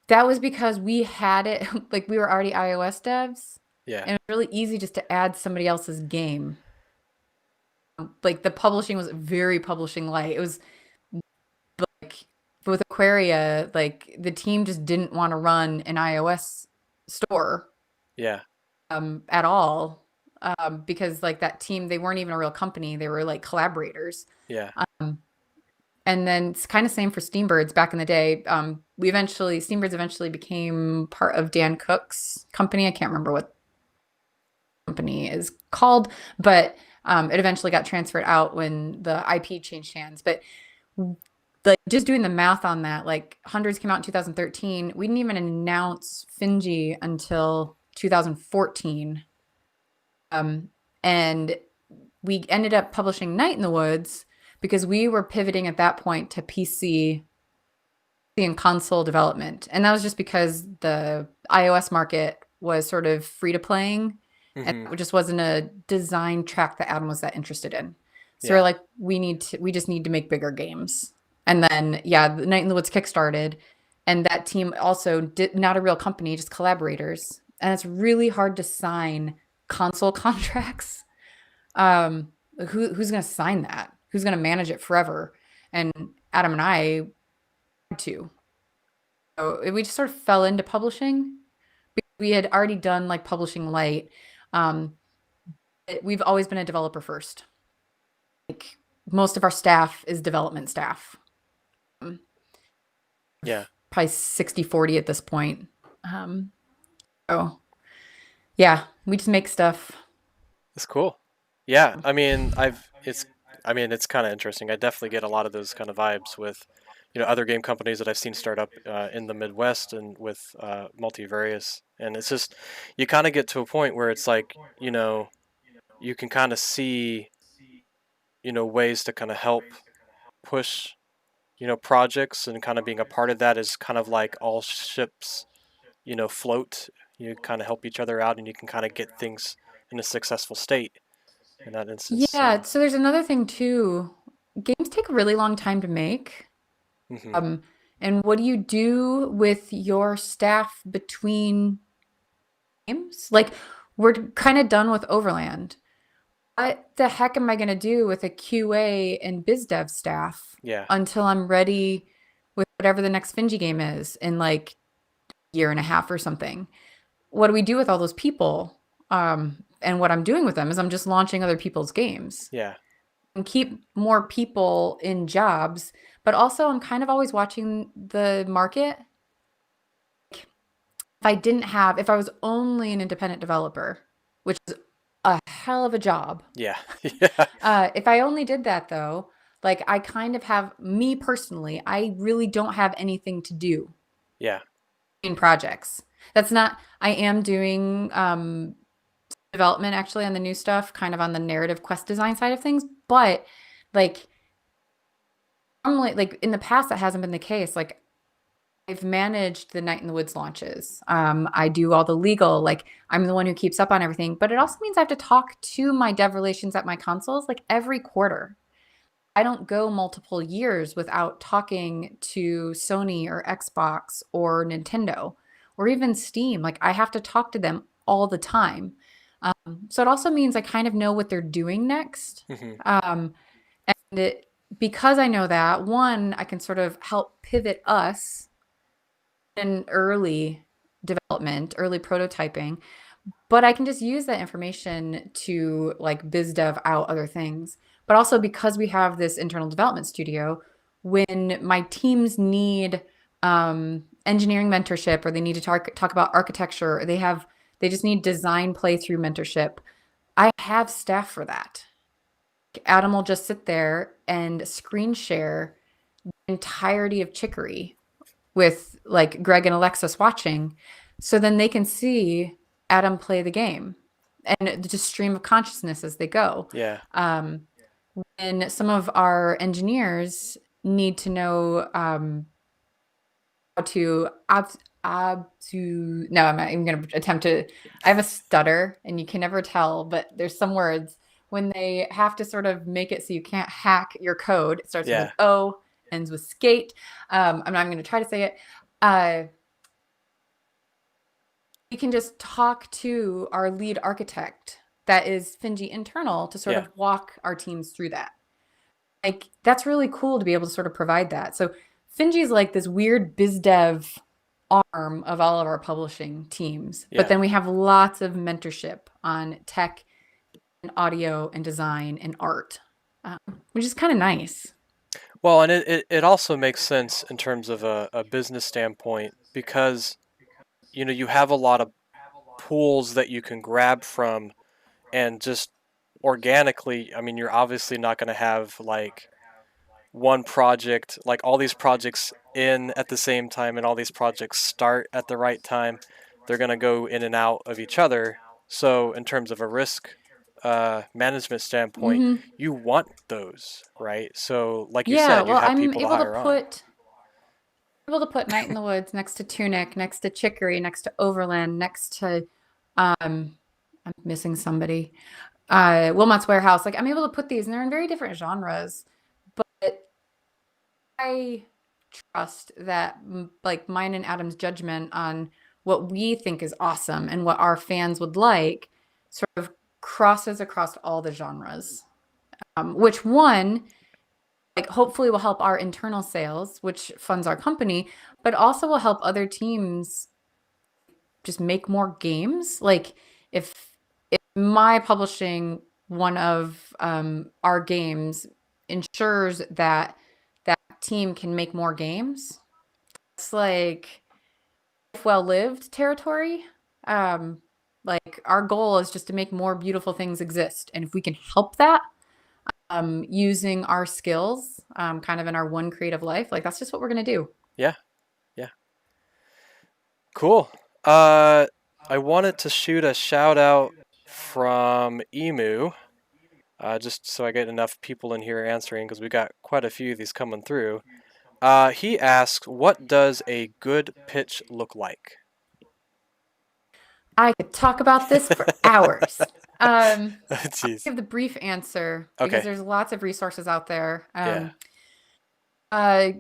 That was because we had it, like we were already iOS devs, yeah, and it was really easy just to add somebody else's game. Like the publishing was very publishing light. It was like with Aquaria, like the team just didn't want to run an iOS store yeah, at all. Because like that team, they weren't even a real company. They were like collaborators. yeah, And then it's kind of same for Steambirds back in the day. Steambirds eventually became part of Dan Cook's company. I can't remember what company is called, but it eventually got transferred out when the IP changed hands. But like just doing the math on that, like Hundreds came out in 2013. We didn't even announce Finji until 2014. And we ended up publishing Night in the Woods because we were pivoting at that point to PC and console development. And that was just because the iOS market was sort of free to playing and Hmm. it just wasn't a design track that Adam was that interested in. So we're Yeah. like, we just need to make bigger games. And then, yeah, the Night in the Woods kickstarted, and that team also did not a real company, just collaborators. And it's really hard to sign console contracts. Um, who's going to sign that? Who's going to manage it forever? And Adam and I had to. So we just sort of fell into publishing. We had already done like publishing light. Um, we've always been a developer first. Like most of our staff is development staff. Um, Yeah. Probably 60-40 at this point. Um, so yeah, we just make stuff. It's cool. Yeah. I mean, it's kind of interesting. I definitely get a lot of those kind of vibes with, other game companies that I've seen start up in the Midwest and with multivarious. And it's just, you kind of get to a point where it's like, you can kind of see, ways to kind of help push, projects, and kind of being a part of that is kind of like all ships, float. You kind of help each other out, and you can kind of get things in a successful state in that instance. Yeah, So, so there's another thing too. Games take a really long time to make. hmm. Um, and what do you do with your staff between games? Like, we're kind of done with Overland. What the heck am I going to do with a QA and biz dev staff Yeah, until I'm ready with whatever the next Finji game is in like a year and a half or something? What do we do with all those people? And what I'm doing with them is I'm just launching other people's games yeah, and keep more people in jobs. But also, I'm kind of always watching the market. If I was only an independent developer, which is a hell of a job. yeah, yeah, If I only did that though, like I kind of have me personally, I really don't have anything to do yeah, in projects. That's not, I am doing development actually on the new stuff, kind of on the narrative quest design side of things, but like normally, like in the past, that hasn't been the case. Like I've managed the Night in the Woods launches. I do all the legal, like I'm the one who keeps up on everything, but it also means I have to talk to my dev relations at my consoles like every quarter. I don't go multiple years without talking to Sony or Xbox or Nintendo or even Steam. Like I have to talk to them all the time. So it also means I kind of know what they're doing next. hmm, Um, and because I know that, one, I can sort of help pivot us in early development, early prototyping, but I can just use that information to like biz dev out other things. But also because we have this internal development studio, when my teams need engineering mentorship or they need to talk about architecture, or they just need design playthrough mentorship, I have staff for that. Adam will just sit there and screen share the entirety of Chicory with like Greg and Alexis watching. So then they can see Adam play the game and just stream of consciousness as they go. yeah, Um, and some of our engineers need to know how to no, I'm not even going to attempt to. I have a stutter and you can never tell, but there's some words when they have to sort of make it so you can't hack your code. It starts with an yeah, O, ends with skate. I'm not even going to try to say it. Uh, we can just talk to our lead architect that is Finji internal to sort yeah. of walk our teams through that. Like that's really cool to be able to sort of provide that. So Finji is like this weird biz dev arm of all of our publishing teams. But Yeah. then we have lots of mentorship on tech and audio and design and art, which is kind of nice. Well, and it also makes sense in terms of a business standpoint because, you have a lot of pools that you can grab from and just organically, I mean, you're obviously not going to have like one project, like all these projects in at the same time and all these projects start at the right time. They're going to go in and out of each other. So, in terms of a risk management standpoint, Hmm. you want those, right? So, like you Yeah, said, you well, have people to hire on. able to put Night in the Woods next to Tunic, next to Chicory, next to Overland, next to I'm missing somebody. Wilmot's Warehouse. Like I'm able to put these, and they're in very different genres. But I trust that like mine and Adam's judgment on what we think is awesome and what our fans would like sort of crosses across all the genres. Which one like hopefully will help our internal sales, which funds our company, but also will help other teams just make more games. Like if my publishing one of our games ensures that that team can make more games, it's like well lived territory. Um, like our goal is just to make more beautiful things exist, and if we can help that using our skills, kind of in our one creative life, like that's just what we're gonna do. Yeah, yeah, cool. Uh, I wanted to shoot a shout out from Emu, just so I get enough people in here answering because we got quite a few of these coming through. He asks, "What does a good pitch look like?" I could talk about this for hours. Jeez. Give the brief answer because Okay. there's lots of resources out there. Yeah. Uh,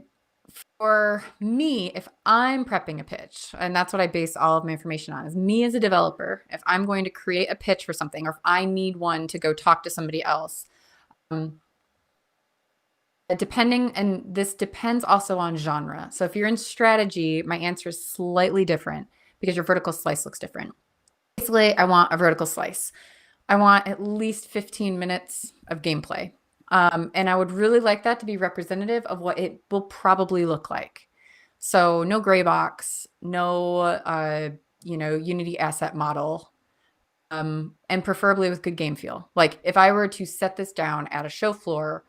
for me, if I'm prepping a pitch, and that's what I base all of my information on, is me as a developer, if I'm going to create a pitch for something, or if I need one to go talk to somebody else, um, depending, and this depends also on genre. So if you're in strategy, my answer is slightly different because your vertical slice looks different. Basically, I want a vertical slice. I want at least 15 minutes of gameplay. And I would really like that to be representative of what it will probably look like. So no gray box, no, Unity asset model, and preferably with good game feel. Like if I were to set this down at a show floor,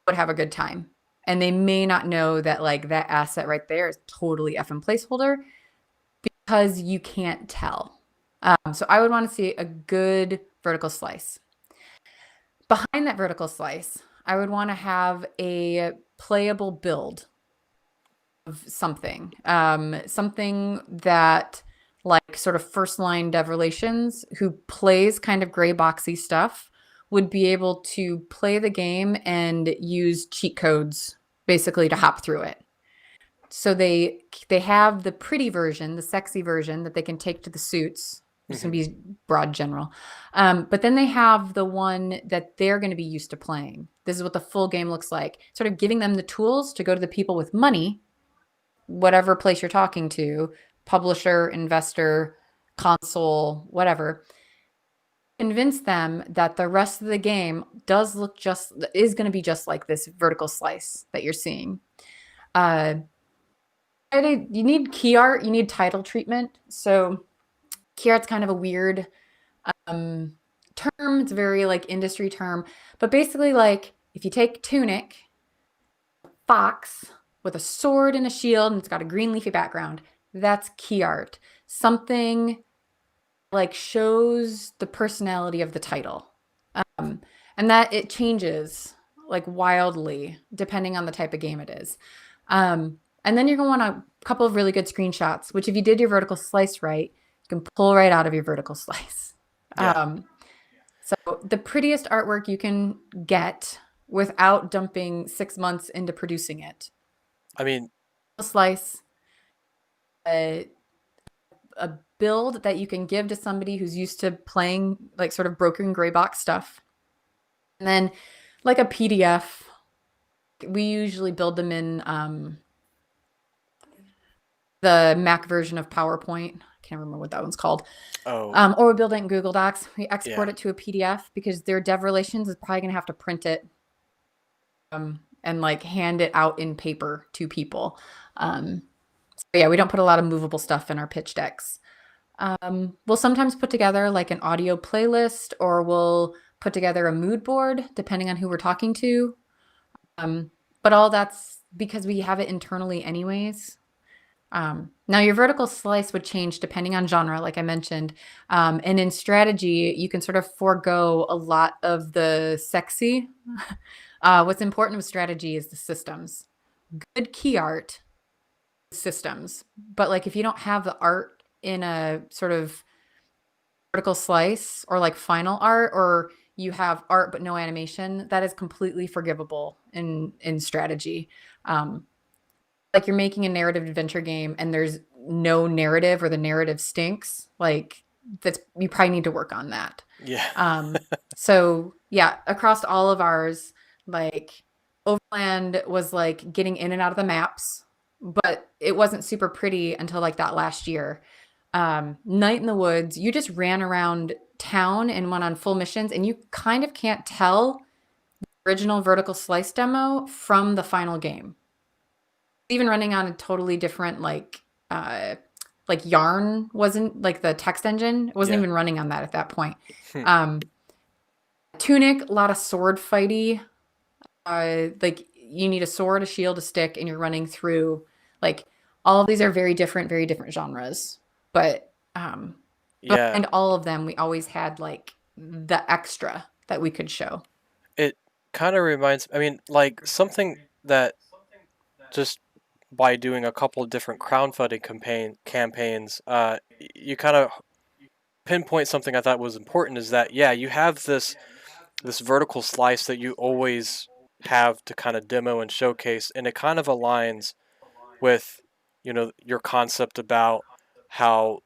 I would have a good time. And they may not know that like that asset right there is totally effing placeholder because you can't tell. So I would want to see a good vertical slice. Behind that vertical slice, I would want to have a playable build of something, something that like sort of first line dev relations who plays kind of gray boxy stuff would be able to play the game and use cheat codes basically to hop through it. So they have the pretty version, the sexy version that they can take to the suits. Just going to be broad general. But then they have the one that they're going to be used to playing. This is what the full game looks like. Sort of giving them the tools to go to the people with money, whatever place you're talking to, publisher, investor, console, whatever. Convince them that the rest of the game is going to be just like this vertical slice that you're seeing. You need key art, you need title treatment. So key art's kind of a weird term. It's a very like industry term, but basically like if you take Tunic, fox with a sword and a shield and it's got a green leafy background, that's key art. Something like shows the personality of the title. And that it changes like wildly depending on the type of game it is. And then you're going to want a couple of really good screenshots, which if you did your vertical slice right, you can pull right out of your vertical slice. Yeah. So the prettiest artwork you can get without dumping 6 months into producing it. I mean, Slice, a build that you can give to somebody who's used to playing like sort of broken gray box stuff. And then like a PDF, we usually build them in the Mac version of PowerPoint. I can't remember what that one's called. Or we build it in Google Docs. We export it to a PDF because their dev relations is probably going to have to print it and like hand it out in paper to people. So yeah, we don't put a lot of movable stuff in our pitch decks. We'll sometimes put together like an audio playlist or we'll put together a mood board depending on who we're talking to. But all that's because we have it internally anyways. Now your vertical slice would change depending on genre, like I mentioned. And in strategy, you can sort of forego a lot of the sexy. What's important with strategy is the systems. Good key art systems. But like if you don't have the art in a sort of vertical slice or like final art, or you have art but no animation, that is completely forgivable in strategy. Like you're making a narrative adventure game and there's no narrative or the narrative stinks, like that's you probably need to work on that. Yeah. So yeah, across all of ours, like Overland was like getting in and out of the maps, but it wasn't super pretty until like that last year. Night in the Woods, you just ran around town and went on full missions, and you kind of can't tell the original vertical slice demo from the final game. Even running on a totally different like Yarn wasn't like the text engine. It wasn't Yeah. even running on that at that point. Hmm. Tunic, a lot of sword fighty. Like you need a sword, a shield, a stick, and you're running through like all of these are very different genres. But Yeah. and all of them we always had like the extra that we could show. It kind of reminds, I mean, like something that just by doing a couple of different crowdfunding campaigns, you kind of pinpoint something I thought was important is that, yeah, you have this vertical slice that you always have to kind of demo and showcase, and it kind of aligns with, you know, your concept about how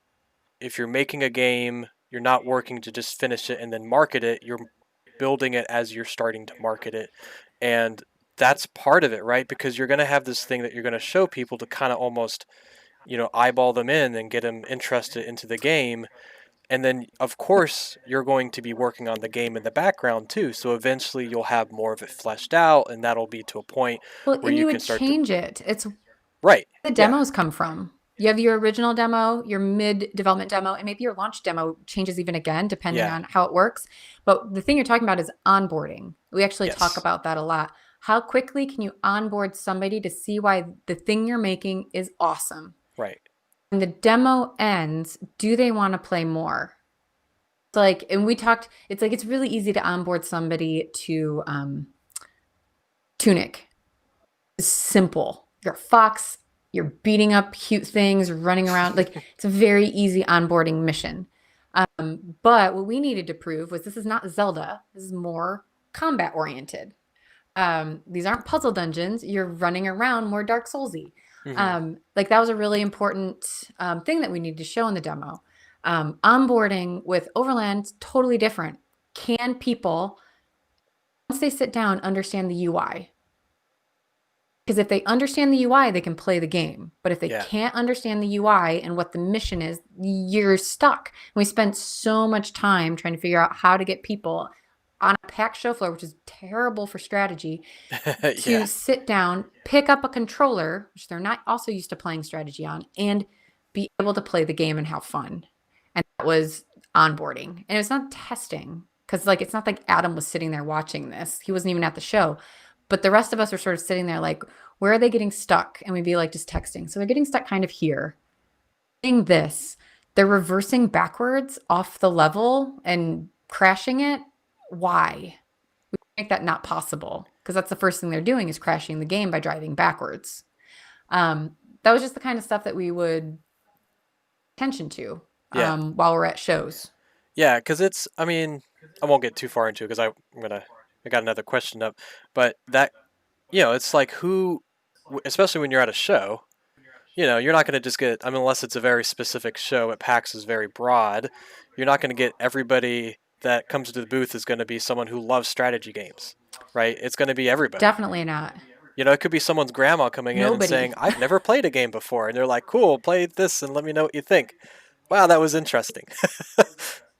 if you're making a game, you're not working to just finish it and then market it, you're building it as you're starting to market it. And that's part of it, right? Because you're going to have this thing that you're going to show people to kind of almost, you know, eyeball them in and get them interested into the game. And then, of course, you're going to be working on the game in the background too. So eventually you'll have more of it fleshed out, and that'll be to a point Well, where and you you can would start to. change it. It's Right. the Yeah. demos come from. You have your original demo, your mid development demo, and maybe your launch demo changes even again, depending Yeah. on how it works. But the thing you're talking about is onboarding. We actually talk Yes. about that a lot. How quickly can you onboard somebody to see why the thing you're making is awesome? Right. When the demo ends, do they want to play more? It's like, and we talked, it's like, it's really easy to onboard somebody to Tunic. It's simple. You're a fox, you're beating up cute things, running around. Like it's a very easy onboarding mission. But what we needed to prove was this is not Zelda. This is more combat oriented. These aren't puzzle dungeons. You're running around more Dark Soulsy. Hmm. Like that was a really important thing that we needed to show in the demo. Onboarding with Overland totally different. Can people, once they sit down, understand the UI? Because if they understand the UI, they can play the game. But if they Yeah. can't understand the UI and what the mission is, you're stuck. And we spent so much time trying to figure out how to get people on a packed show floor, which is terrible for strategy, to Yeah. sit down, pick up a controller, which they're not also used to playing strategy on, and be able to play the game and have fun. And that was onboarding. And it's not testing, because like it's not like Adam was sitting there watching this. He wasn't even at the show. But the rest of us were sort of sitting there like, where are they getting stuck? And we'd be like, just texting. So they're getting stuck kind of here. Doing this, they're reversing backwards off the level and crashing it. Why? We make that not possible, because that's the first thing they're doing is crashing the game by driving backwards. That was just the kind of stuff that we would pay attention to Yeah. while we're at shows. Yeah, because it's, I mean, I won't get too far into it because I got another question up. But that, you know, it's like especially when you're at a show, you know, you're not going to just get, I mean, unless it's a very specific show, at PAX is very broad. You're not going to get everybody that comes to the booth is going to be someone who loves strategy games, right? It's going to be everybody. Definitely not. You know, it could be someone's grandma coming in and Nobody. saying, I've never played a game before. And they're like, cool, play this and let me know what you think. Wow, that was interesting.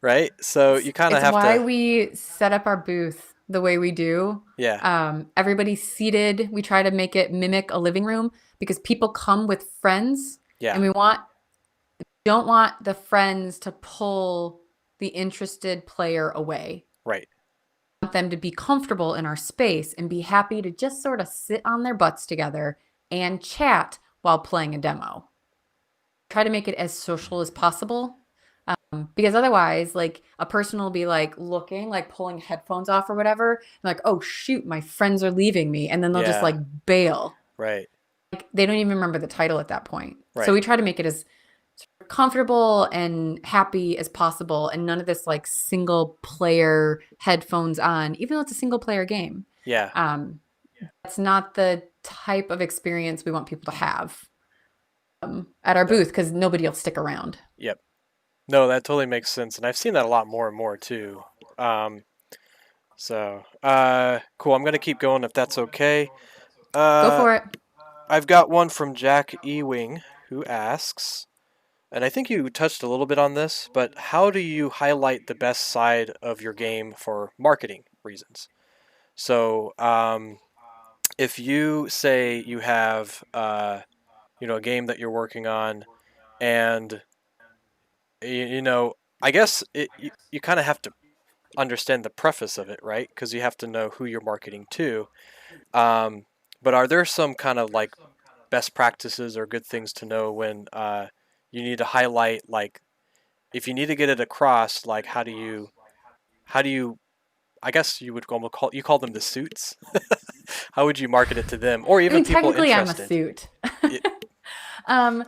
Right? So you kind of It's have why to, we set up our booth the way we do. yeah, Everybody's seated. We try to make it mimic a living room because people come with friends, yeah, and we don't want the friends to pull the interested player away. right. We want them to be comfortable in our space and be happy to just sort of sit on their butts together and chat while playing a demo. try to make it as social as possible. Because otherwise, like a person will be like looking, like pulling headphones off or whatever, and like, oh shoot, my friends are leaving me, and then they'll just Yeah. like bail. Right. Like they don't even remember the title at that point. So Right. we try to make it as comfortable and happy as possible, and none of this like single player headphones on, even though it's a single player game. Yeah. That's not the type of experience we want people to have at our No. booth because nobody will stick around. Yep. No, that totally makes sense, and I've seen that a lot more and more too. Cool. I'm gonna keep going if that's okay. Go Uh, for it. I've got one from Jack Ewing who asks, and I think you touched a little bit on this, but how do you highlight the best side of your game for marketing reasons? So, if you say you have, a game that you're working on, and I guess you kind of have to understand the preface of it, right? Because you have to know who you're marketing to. Um, but are there some kind of like best practices or good things to know when you need to highlight, like, if you need to get it across, like how do you I guess you would almost call them the suits. How would you market it to them, or I even mean, people technically, I'm a interested? suit. Y-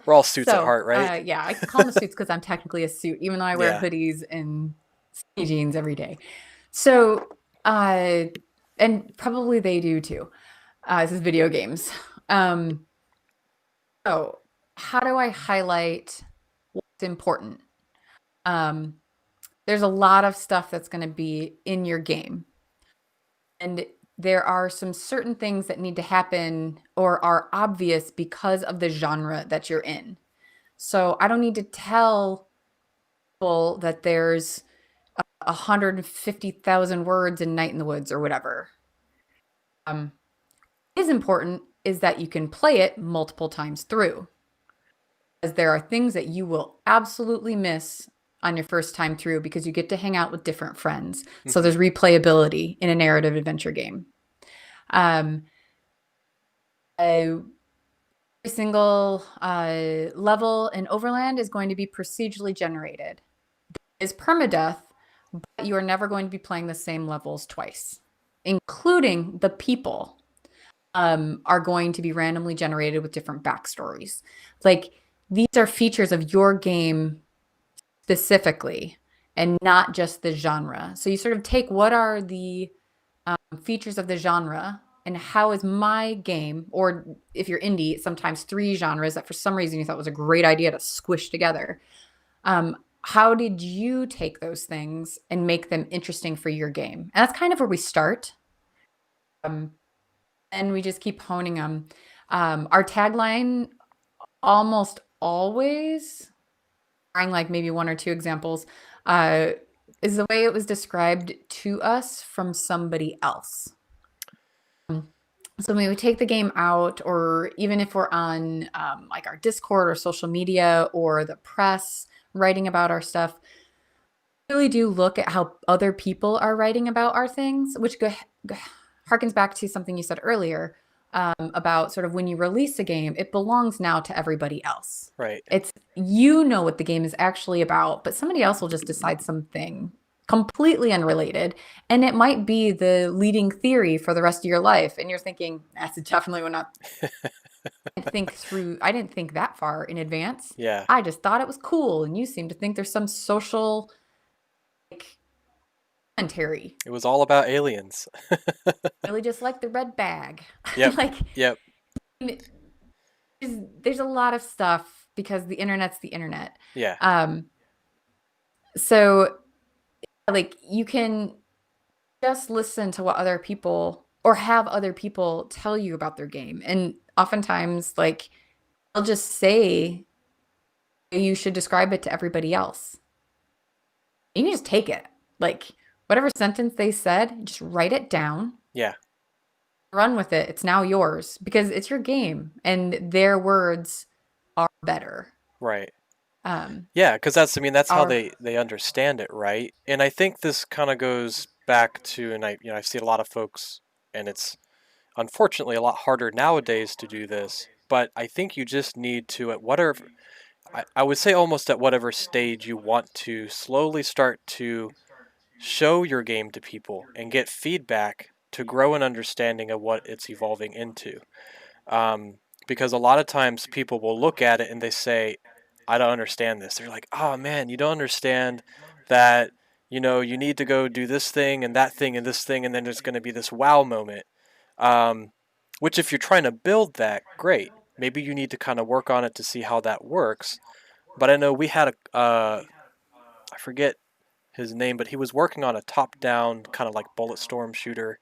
We're all suits at heart, right? Yeah, I call them suits because I'm technically a suit, even though I wear Yeah. hoodies and skinny jeans every day. So, and probably they do too. This is video games. Um, so, how do I highlight what's important? Um, there's a lot of stuff that's going to be in your game. And there are some certain things that need to happen or are obvious because of the genre that you're in. So I don't need to tell people that there's 150,000 words in Night in the Woods or whatever. What is important is that you can play it multiple times through, because there are things that you will absolutely miss on your first time through because you get to hang out with different friends. So Hmm. there's replayability in a narrative adventure game. Um, every single level in Overland is going to be procedurally generated. Is permadeath, but you are never going to be playing the same levels twice, including the people are going to be randomly generated with different backstories. Like these are features of your game specifically and not just the genre. So you sort of take what are the features of the genre and how is my game, or if you're indie, sometimes three genres that for some reason you thought was a great idea to squish together. How did you take those things and make them interesting for your game? And that's kind of where we start. And we just keep honing them. Our tagline almost always, barring like maybe one or two examples, is the way it was described to us from somebody else. So when we take the game out, or even if we're on like our Discord or social media or the press writing about our stuff, we really do look at how other people are writing about our things, which harkens back to something you said earlier about sort of when you release a game, it belongs now to everybody else. Right. It's, you know what the game is actually about, but somebody else will just decide something completely unrelated, and it might be the leading theory for the rest of your life, and you're thinking that's definitely not. I didn't think that far in advance. Yeah. I just thought it was cool, and you seem to think there's some social like commentary. It was all about aliens. Really just like the red bag. Yep. Like Yep. there's a lot of stuff because the internet's the internet. Yeah. So like you can just listen to what other people or have other people tell you about their game. And oftentimes like they'll just say you should describe it to everybody else. You can just take it. Like whatever sentence they said, just write it down. Yeah. Run with it. It's now yours because it's your game and their words are better. Right. Um, Yeah, because that's how our they understand it, right? And I think this kind of goes back to, and I've seen a lot of folks, and it's unfortunately a lot harder nowadays to do this. But I think you just need to, at whatever, I would say almost at whatever stage you want to slowly start to show your game to people and get feedback to grow an understanding of what it's evolving into. Because a lot of times people will look at it and they say, I don't understand this. They're like, oh man, you don't understand that, you need to go do this thing and that thing and this thing, and then there's going to be this wow moment. Um, which, if you're trying to build that, great. Maybe you need to kind of work on it to see how that works. But I know we had I forget his name, but he was working on a top down kind of like bullet storm shooter.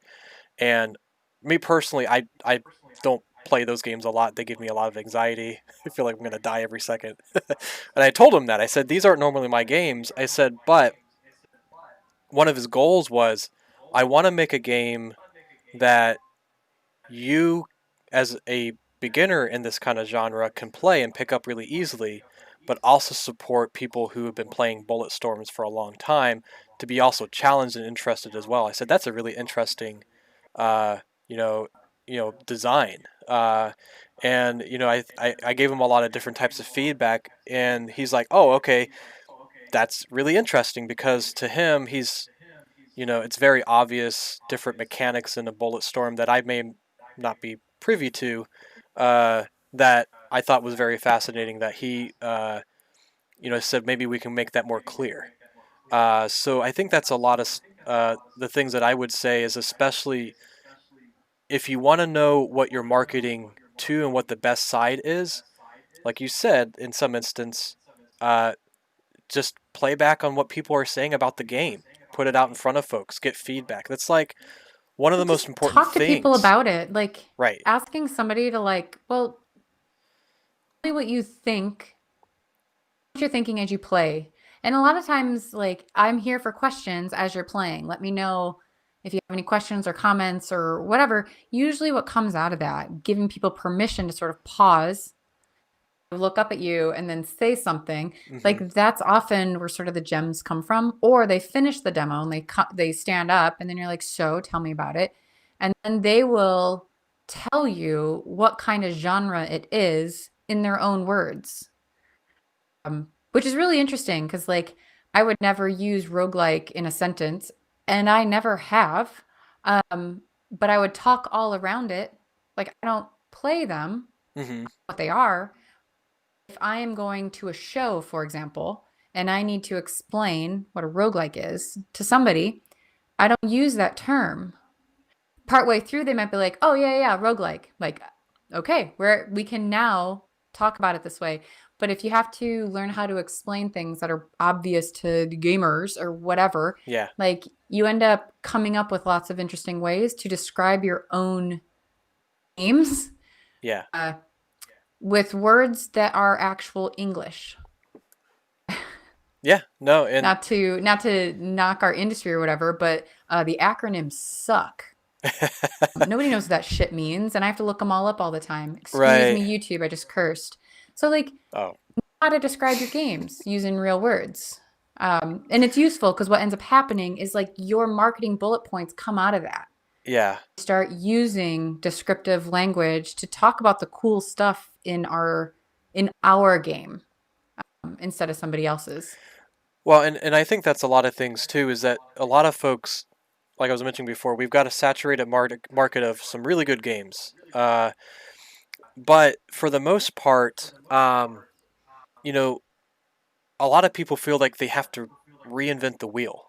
And me personally, I don't play those games a lot. They give me a lot of anxiety. I feel like I'm going to die every second. And I told him that. I said, these aren't normally my games. I said, but one of his goals was, I want to make a game that you, as a beginner in this kind of genre, can play and pick up really easily, but also support people who have been playing bullet storms for a long time to be also challenged and interested as well. I said that's a really interesting, uh, you know, design. And I gave him a lot of different types of feedback, and he's like, "Oh, okay, that's really interesting," because to him, it's very obvious different mechanics in a bullet storm that I may not be privy to, that I thought was very fascinating. That he, said maybe we can make that more clear. So I think that's a lot of the things that I would say is, especially if you want to know what you're marketing to and what the best side is, like you said, in some instance, uh, just play back on what people are saying about the game. Put it out in front of folks, get feedback. That's like one of the most Just important talk to people things. about it. Like Right. asking somebody to like, well, tell me what you think, what you're thinking as you play. And a lot of times, like, I'm here for questions as you're playing. Let me know if you have any questions or comments or whatever. Usually, what comes out of that, giving people permission to sort of pause, look up at you, and then say something, Hmm. like that's often where sort of the gems come from. Or they finish the demo and they stand up, and then you're like, "So, tell me about it," and then they will tell you what kind of genre it is in their own words, which is really interesting because, like, I would never use roguelike in a sentence, and I never have. Um, but I would talk all around it. Like, I don't play them, Hmm. what they are. If I am going to a show, for example, and I need to explain what a roguelike is to somebody, I don't use that term. Partway through, they might be like, "Oh yeah, yeah, roguelike." Like, okay, we can now talk about it this way. But if you have to learn how to explain things that are obvious to the gamers or whatever, Yeah. like you end up coming up with lots of interesting ways to describe your own games Yeah. uh, with words that are actual English. Yeah. No. And Not to knock our industry or whatever, but the acronyms suck. Nobody knows what that shit means, and I have to look them all up all the time. Excuse right. me, YouTube, I just cursed. So, like, Oh. how to describe your games using real words. And it's useful because what ends up happening is like your marketing bullet points come out of that. Yeah. Start using descriptive language to talk about the cool stuff in our game instead of somebody else's. Well, and I think that's a lot of things too. Is that a lot of folks, like I was mentioning before, we've got a saturated market of some really good games. But for the most part, you know, a lot of people feel like they have to reinvent the wheel.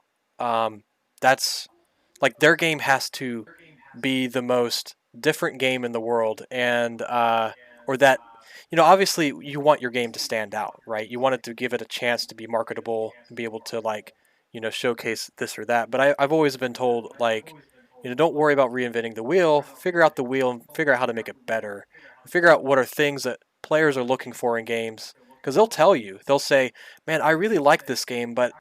That's like their game has to be the most different game in the world, and or that obviously you want your game to stand out, right? You want it to give it a chance to be marketable and be able to like showcase this or that. But I've always been told like don't worry about reinventing the wheel. Figure out the wheel and figure out how to make it better. Figure out what are things that players are looking for in games because they'll tell you. They'll say, "Man, I really like this game, but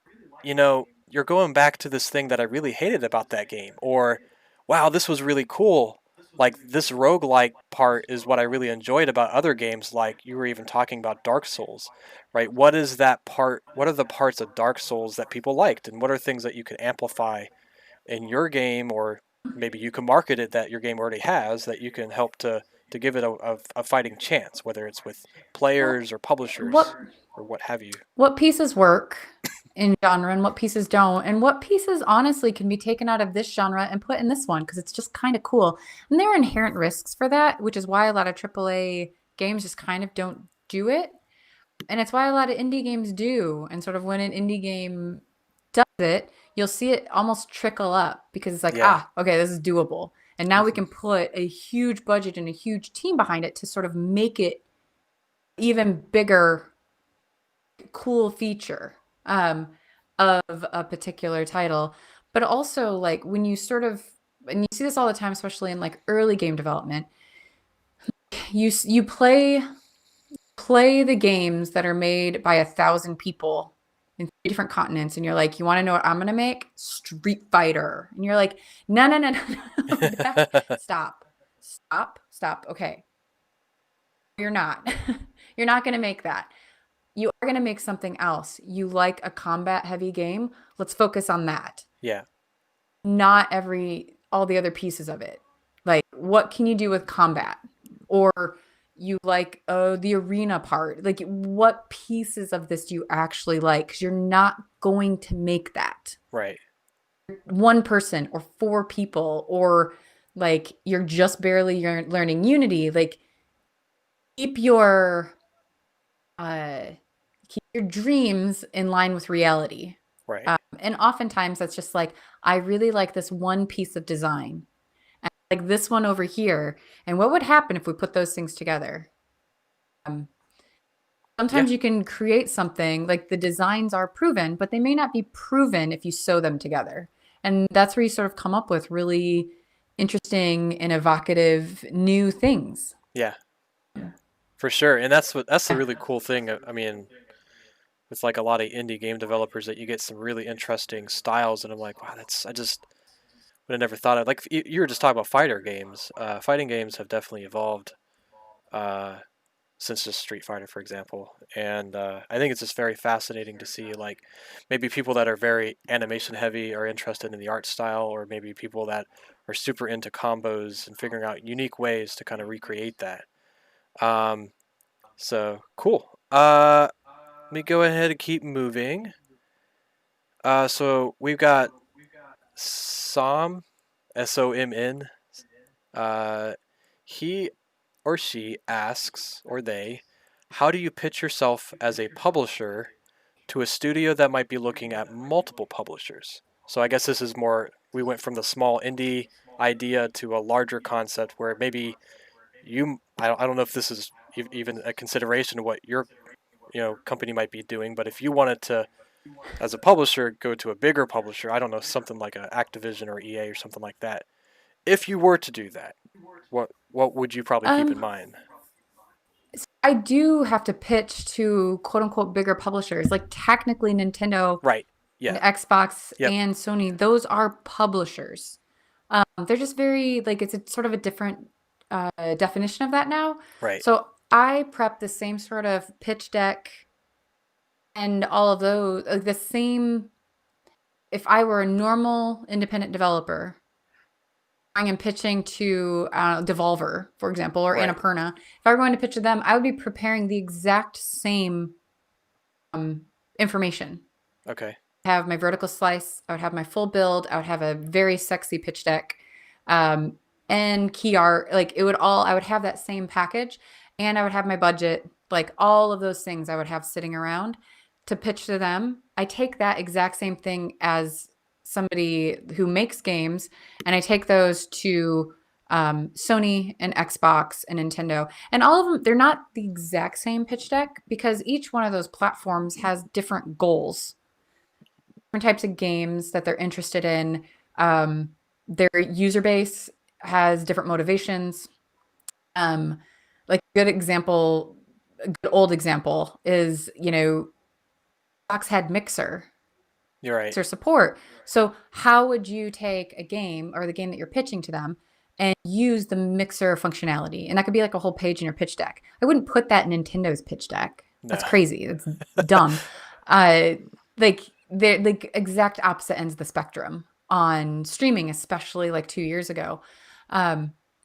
you're going back to this thing that I really hated about that game," or "Wow, this was really cool. Like this roguelike part is what I really enjoyed about other games, like you were even talking about Dark Souls, right? What is that part? What are the parts of Dark Souls that people liked, and what are things that you can amplify in your game, or maybe you can market it that your game already has that you can help to give it a fighting chance, whether it's with Well, players or what publishers." or what have you. What pieces work in genre and what pieces don't, and what pieces honestly can be taken out of this genre and put in this one because it's just kind of cool. And there are inherent risks for that, which is why a lot of AAA games just kind of don't do it. And it's why a lot of indie games do. And sort of when an indie game does it, you'll see it almost trickle up because it's like, Yeah. okay, this is doable. And now we Mhm. can put a huge budget and a huge team behind it to sort of make it even bigger, cool feature of a particular title. But also, like when you sort of, and you see this all the time, especially in like early game development, you play the games that are made by 1,000 people in 3 different continents, and you're like, you want to know what I'm gonna make? Street Fighter. And you're like, no, no, no, no, no. Stop. Okay, you're not. You're not gonna make that. You are gonna make something else. You like a combat heavy game? Let's focus on that. Yeah. Not all the other pieces of it. Like, what can you do with combat? Or you like the arena part. Like, what pieces of this do you actually like? Because you're not going to make that. Right. One person or 4 people, or like you're just barely learning Unity. Like, keep your uh, keep your dreams in line with reality. Right. And oftentimes that's just like, I really like this one piece of design, and like this one over here. And what would happen if we put those things together? Um, Yeah. Sometimes you can create something like the designs are proven, but they may not be proven if you sew them together. And that's where you sort of come up with really interesting and evocative new things. Yeah. For sure. And that's the really cool thing. I mean, with like a lot of indie game developers, that you get some really interesting styles, and I'm like, wow, I just would have never thought of. Like you were just talking about fighter games. Fighting games have definitely evolved uh, since just Street Fighter, for example. And I think it's just very fascinating to see, like, maybe people that are very animation heavy are interested in the art style, or maybe people that are super into combos and figuring out unique ways to kind of recreate that. Um, so cool. Let me go ahead and keep moving. So we've got Som, SOMN. Uh, he or she asks, or they, how do you pitch yourself as a publisher to a studio that might be looking at multiple publishers? So I guess this is more, we went from the small indie idea to a larger concept where maybe I don't know if this is even a consideration of what your company might be doing, but if you wanted to, as a publisher, go to a bigger publisher, I don't know, something like a Activision or EA or something like that. If you were to do that, what would you probably keep in Um, mind? I do have to pitch to quote unquote bigger publishers. Like technically Nintendo Right. and Yeah. Xbox Yep. and Sony, those are publishers. They're just very like it's a sort of a different definition of that now. Right. So I prep the same sort of pitch deck and all of those, like the same. If I were a normal independent developer, I am pitching to Devolver, for example, or Right. Annapurna. If I were going to pitch to them, I would be preparing the exact same information. Okay. Have my vertical slice. I would have my full build. I would have a very sexy pitch deck, um, and key art. Like it would all. I would have that same package, and I would have my budget. Like all of those things, I would have sitting around to pitch to them. I take that exact same thing as somebody who makes games, and I take those to Sony and Xbox and Nintendo, and all of them. They're not the exact same pitch deck because each one of those platforms has different goals, different types of games that they're interested in. Their user base has different motivations. Like a good old example is, Xbox had You're right. Mixer support. So how would you take a game or the game that you're pitching to them and use the Mixer functionality? And that could be like a whole page in your pitch deck. I wouldn't put that in Nintendo's pitch deck. No. That's crazy. It's dumb. Like they're like exact opposite ends of the spectrum on streaming, especially like 2 years ago.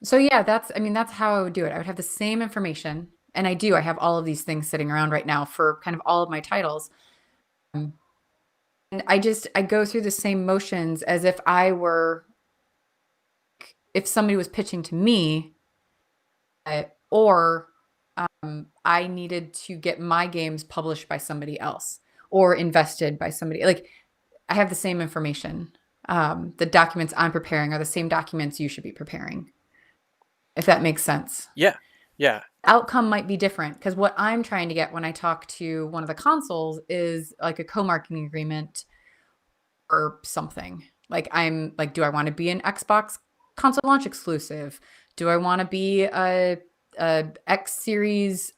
So yeah, that's how I would do it. I would have the same information And I do. I have all of these things sitting around right now for kind of all of my titles. Um, and I go through the same motions as if somebody was pitching to me, or I needed to get my games published by somebody else or invested by somebody. Like, I have the same information. The documents I'm preparing are the same documents you should be preparing, if that makes sense. Yeah. Yeah. Outcome might be different because what I'm trying to get when I talk to one of the consoles is like a co-marketing agreement or something. Like, I'm like, do I want to be an Xbox console launch exclusive? Do I want to be a X series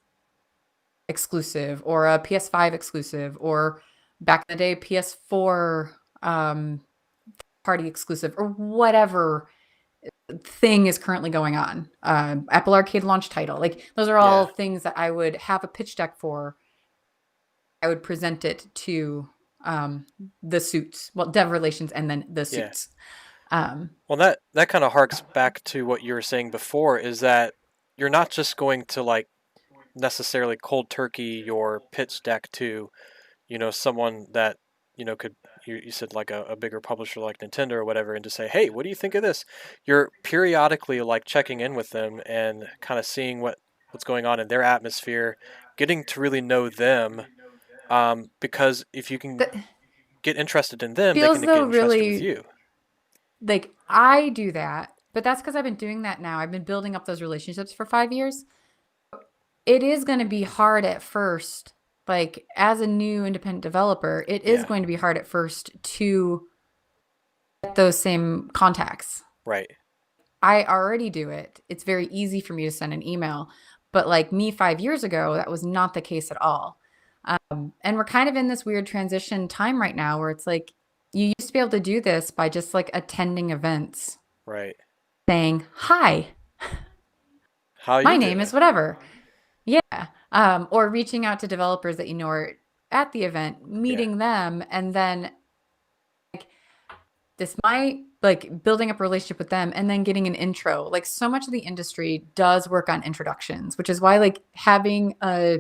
exclusive or a PS5 exclusive, or back in the day PS4 party exclusive, or whatever thing is currently going on. Apple Arcade launch title. Like, those are all Yeah. things that I would have a pitch deck for. I would present it to the suits, well, dev relations, and then the Yeah. suits. Well, that kind of harks back to what you were saying before, is that you're not just going to like necessarily cold turkey your pitch deck to, someone that, could, you said like a bigger publisher like Nintendo or whatever, and to say, hey, what do you think of this? You're periodically like checking in with them and kind of seeing what's going on in their atmosphere, getting to really know them, because if you can That get interested in them, they feels can get though interested with really you. like I do that, but that's because I've been doing that now. I've been building up those relationships for 5 years. It is going to be hard at first. Like, as a new independent developer, it is Yeah. going to be hard at first to get those same contacts. Right. I already do it. It's very easy for me to send an email. But like me 5 years ago, that was not the case at all. And we're kind of in this weird transition time right now where it's like you used to be able to do this by just like attending events, Right. saying, hi, How my you name doing? is whatever. Yeah. Or reaching out to developers that you know are at the event, meeting them, and then like this might like building up a relationship with them and then getting an intro. Like, so much of the industry does work on introductions, which is why like having a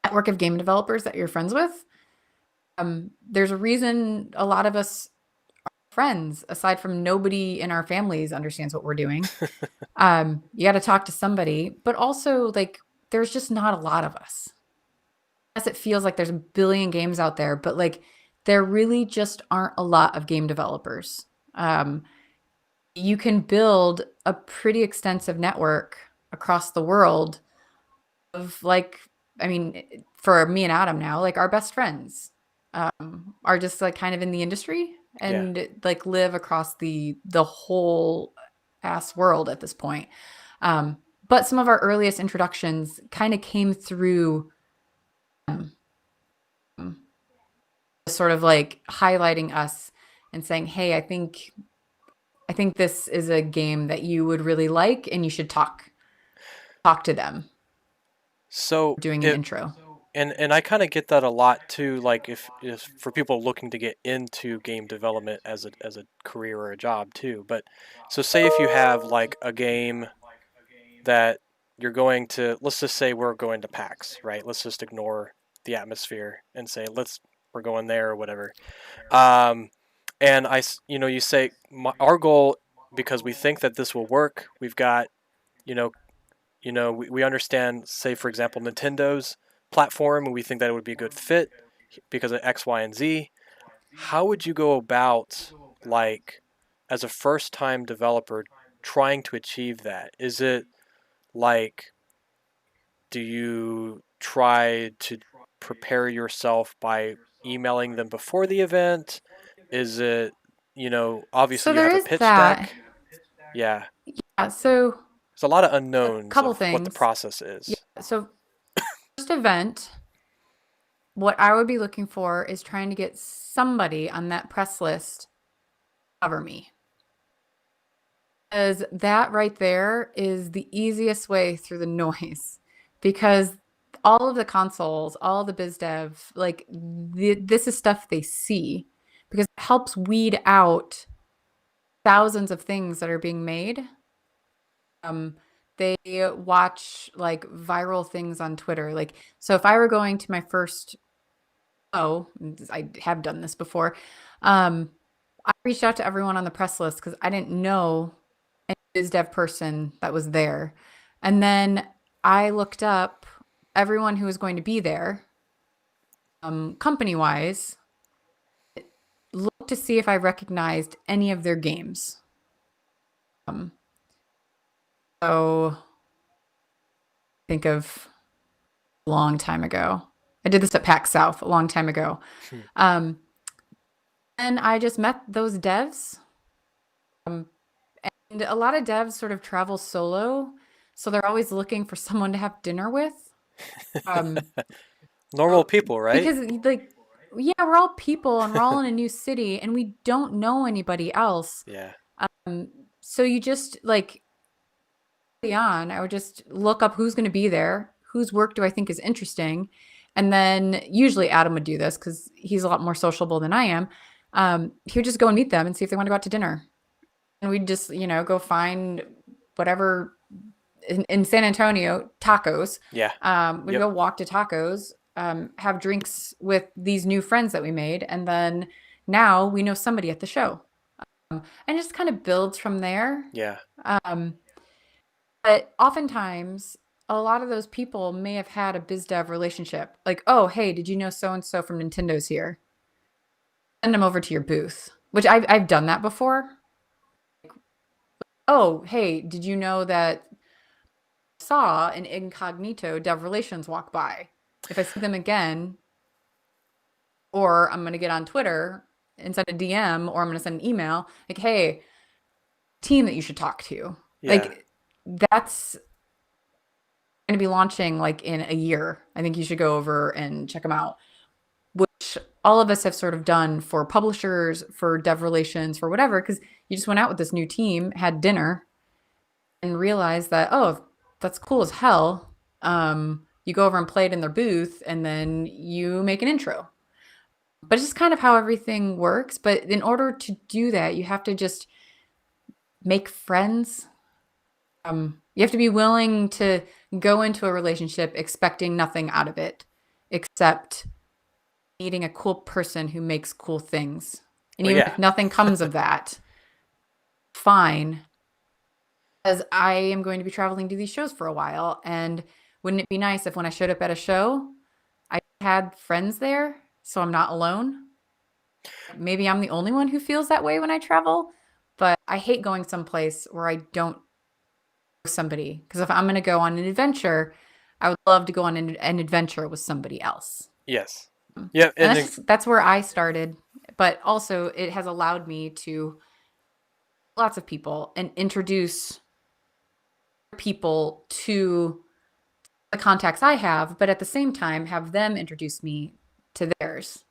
network of game developers that you're friends with, there's a reason a lot of us friends, aside from nobody in our families understands what we're doing. You got to talk to somebody, but also like there's just not a lot of us. Yes, it feels like there's a billion games out there, but like there really just aren't a lot of game developers. Um, you can build a pretty extensive network across the world of like, I mean, for me and Adam now, like our best friends are just like kind of in the industry Yeah. and like live across the whole ass world at this point. But some of our earliest introductions kind of came through um, sort of like highlighting us and saying, "Hey, I think this is a game that you would really like, and you should talk to them." So Doing an it intro. and I kind of get that a lot too. Like if for people looking to get into game development as a career or a job too. But so say if you have like a game that you're going to, let's just say we're going to PAX, right? Let's just ignore the atmosphere and say we're going there or whatever. Um, and you say our goal, because we think that this will work. We've got, you know, we understand, say for example, Nintendo's platform, and we think that it would be a good fit because of X, Y, and Z. How would you go about, like, as a first-time developer, trying to achieve that? Is it like, do you try to prepare yourself by emailing them before the event? Is it, obviously So you there have a is pitch that. deck. Yeah. So There's a lot of a unknowns couple of what the things. process Yeah. is. So first event, what I would be looking for is trying to get somebody on that press list to cover me. Because that right there is the easiest way through the noise. Because all of the consoles, all the biz dev, like this is stuff they see because it helps weed out thousands of things that are being made. Um, they watch like viral things on Twitter. Like, so if I were going to my first, oh, I have done this before. I reached out to everyone on the press list because I didn't know any biz dev person that was there. And then I looked up everyone who was going to be there, company wise, looked to see if I recognized any of their games. Um, so think of a long time ago. I did this at PAX South a long time ago. Hmm. And I just met those devs. Um, and a lot of devs sort of travel solo, so they're always looking for someone to have dinner with. Um, Normal people, right? because like, yeah, we're all people and we're all in a new city and we don't know anybody else. Yeah. Um, so you just like early on, I would just look up who's going to be there, whose work do I think is interesting, and then usually Adam would do this because he's a lot more sociable than I am. He would just go and meet them and see if they want to go out to dinner, and we'd just go find whatever in San Antonio tacos. Yeah. We'd Yep. go walk to tacos, have drinks with these new friends that we made, and then now we know somebody at the show, and it just kind of builds from there. Yeah. Um, but oftentimes, a lot of those people may have had a biz dev relationship. Like, oh, hey, did you know so and so from Nintendo's here? Send them over to your booth, which I've done that before. Oh, hey, did you know that I saw an incognito dev relations walk by? If I see them again, or I'm going to get on Twitter and send a DM, or I'm going to send an email, like, hey, team that you should talk to. Yeah. Like, that's going to be launching like in a year. I think you should go over and check them out, which all of us have sort of done for publishers, for dev relations, for whatever, because you just went out with this new team, had dinner, and realized that, oh, that's cool as hell. You go over and play it in their booth, and then you make an intro. But it's just kind of how everything works. But in order to do that, you have to just make friends. You have to be willing to go into a relationship expecting nothing out of it, except meeting a cool person who makes cool things. And Well, even yeah. if nothing comes of that, fine. Because I am going to be traveling to these shows for a while. And wouldn't it be nice if when I showed up at a show, I had friends there so I'm not alone? Maybe I'm the only one who feels that way when I travel, but I hate going someplace where I don't know somebody. Because if I'm going to go on an adventure, I would love to go on an adventure with somebody else. Yes. Yeah. And that's where I started. But also, it has allowed me to lots of people and introduce people to the contacts I have, but at the same time, have them introduce me to theirs.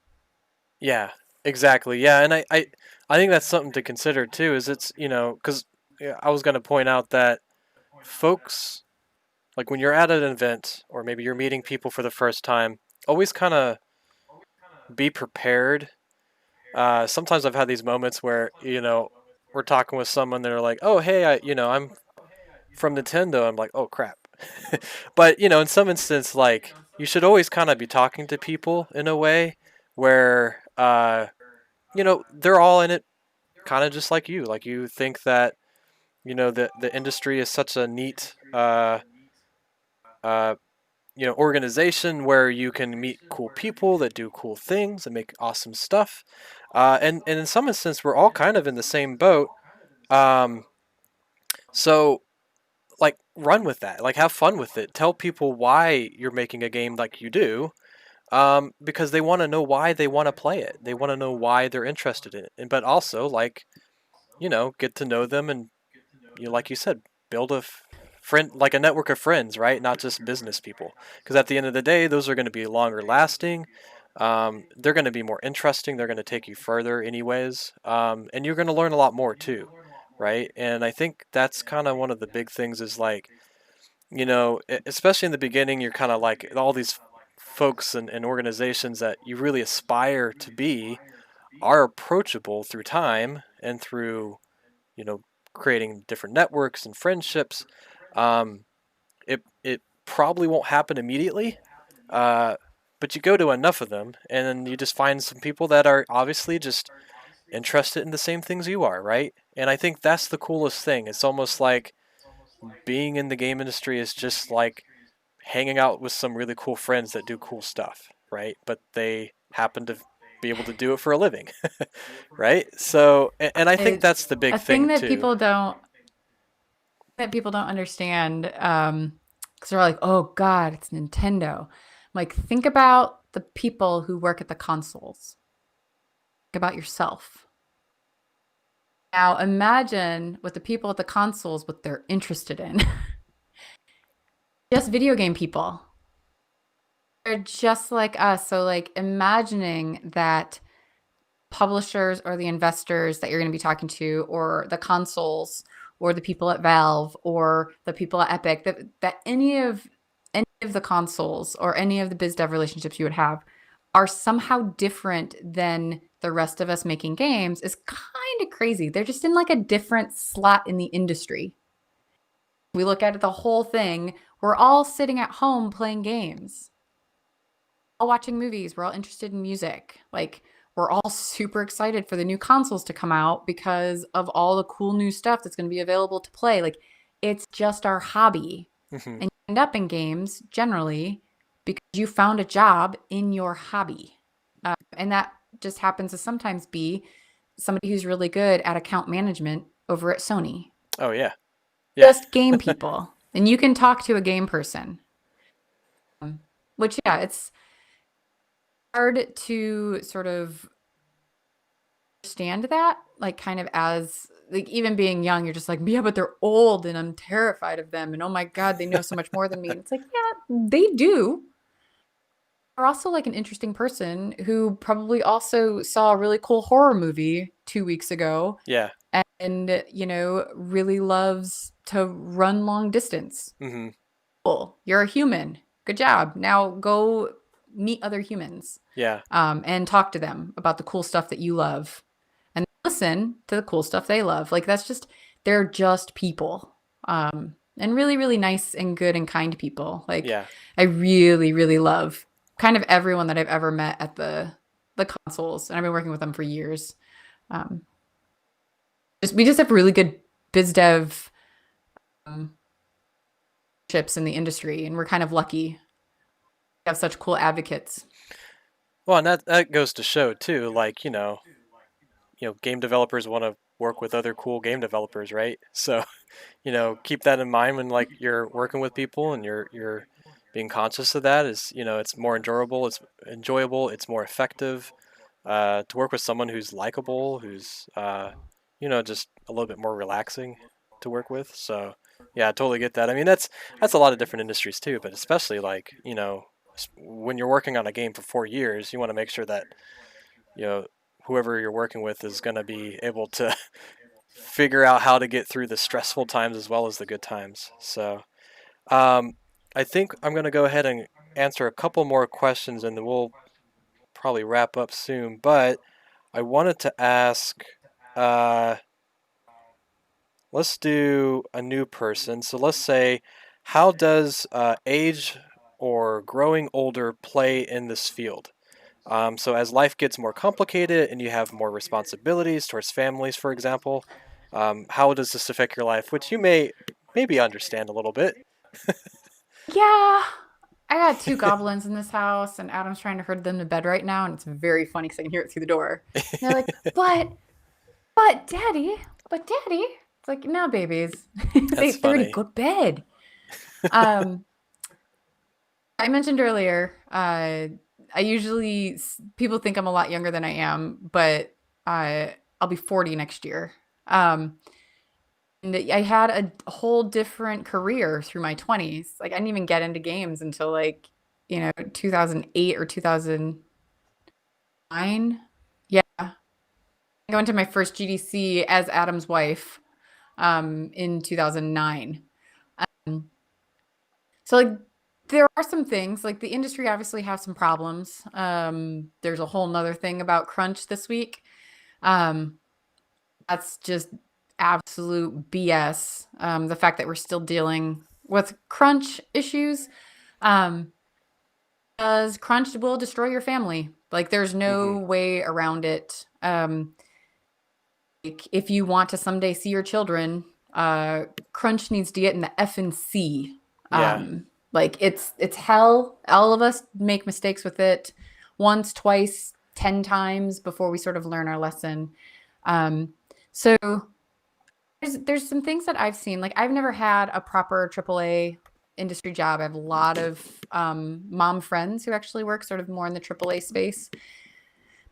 Yeah, exactly. Yeah, and I think that's something to consider too. Is it's because I was going to point out that folks like when you're at an event or maybe you're meeting people for the first time, always kind of be prepared. Sometimes I've had these moments where we're talking with someone, they're like, "Oh, hey, I'm from Nintendo." I'm like, "Oh, crap." But in some instance, like you should always kind of be talking to people in a way where they're all in it kind of just like you. Like you think that the industry is such a neat uh, organization where you can meet cool people that do cool things and make awesome stuff. And in some instance, we're all kind of in the same boat. Um, so like run with that, like have fun with it. Tell people why you're making a game like you do. Because they want to know why they want to play it. They want to know why they're interested in it. And but also like, get to know them and like you said, build a friend, like a network of friends, right? Not just business people. Because at the end of the day, those are going to be longer lasting. They're going to be more interesting. They're going to take you further, anyways. And you're going to learn a lot more too, right? And I think that's kind of one of the big things is like, especially in the beginning, you're kind of like all these folks and organizations that you really aspire to be are approachable through time and through, you know, creating different networks and friendships. It probably won't happen immediately, uh, but you go to enough of them, and then you just find some people that are obviously just interested in the same things you are, right? And I think that's the coolest thing. It's almost like being in the game industry is just like hanging out with some really cool friends that do cool stuff, right? But they happen to be able to do it for a living, right? So, and I think Uh, that's the big a thing thing too. that people don't understand, because they're like, oh God, it's Nintendo. Like, think about the people who work at the consoles. Think about yourself. Now imagine what the people at the consoles, what they're interested in. Just video game people. They're just like us. So like imagining that publishers or the investors that you're going to be talking to, or the consoles, or the people at Valve, or the people at Epic, that any of the consoles or any of the biz dev relationships you would have are somehow different than the rest of us making games is kind of crazy. They're just in like a different slot in the industry. We look at it, the whole thing, we're all sitting at home playing games, all watching movies, we're all interested in music. Like, we're all super excited for the new consoles to come out because of all the cool new stuff that's going to be available to play. Like, it's just our hobby. Hmm. And you end up in games generally because you found a job in your hobby. And that just happens to sometimes be somebody who's really good at account management over at Sony. Oh yeah, yeah, Just game people. And you can talk to a game person. Which, yeah, it's hard to sort of understand that, like, kind of as like even being young, you're just like, yeah, but they're old and I'm terrified of them. And oh my God, they know so much more than me. And it's like, yeah, they do. They're also like an interesting person who probably also saw a really cool horror movie 2 weeks ago yeah. and, really loves to run long distance. Hmm. Cool. You're a human. Good job. Now go meet other humans, Yeah, and talk to them about the cool stuff that you love and listen to the cool stuff they love. Like, they're just people. And really, really nice and good and kind people. Like, yeah. I really, really love kind of everyone that I've ever met at the consoles, and I've been working with them for years. Um, we just have really good biz dev um, chips in the industry, and we're kind of lucky to have such cool advocates. Well, and that goes to show too. Like game developers want to work with other cool game developers, right? So keep that in mind when like you're working with people and you're being conscious of that. Is it's more enjoyable, it's more effective to work with someone who's likable, who's just a little bit more relaxing to work with. So yeah, I totally get that. I mean, that's a lot of different industries too, but especially like when you're working on a game for 4 years, you want to make sure that you know whoever you're working with is going to be able to figure out how to get through the stressful times as well as the good times. So um, I think I'm going to go ahead and answer a couple more questions, and then we'll probably wrap up soon. But I wanted to ask, uh, let's do a new person. So let's say, how does age or growing older play in this field? So as life gets more complicated and you have more responsibilities towards families, for example, how does this affect your life? Which you may maybe understand a little bit. Yeah. I got two goblins in this house, and Adam's trying to herd them to bed right now, and it's very funny because I can hear it through the door. And they're like, but daddy, but daddy. It's like, no, babies. It's That's 8:30. funny. Go to bed. Um, I mentioned earlier, I usually, people think I'm a lot younger than I am, but I'll be 40 next year. Um, and I had a whole different career through my 20s. Like, I didn't even get into games until like, 2008 or 2009. Yeah. I went to my first GDC as Adam's wife in 2009. Um, so like there are some things like the industry obviously has some problems. There's a whole nother thing about crunch this week. Um, that's just absolute BS. The fact that we're still dealing with crunch issues, um, because crunch will destroy your family. Like there's Hmm. no way around it. Like if you want to someday see your children, crunch needs to get in the F and C. Yeah. Like it's hell. All of us make mistakes with it once, twice, 10 times before we sort of learn our lesson. So there's some things that I've seen. Like I've never had a proper AAA industry job. I have a lot of mom friends who actually work sort of more in the AAA space.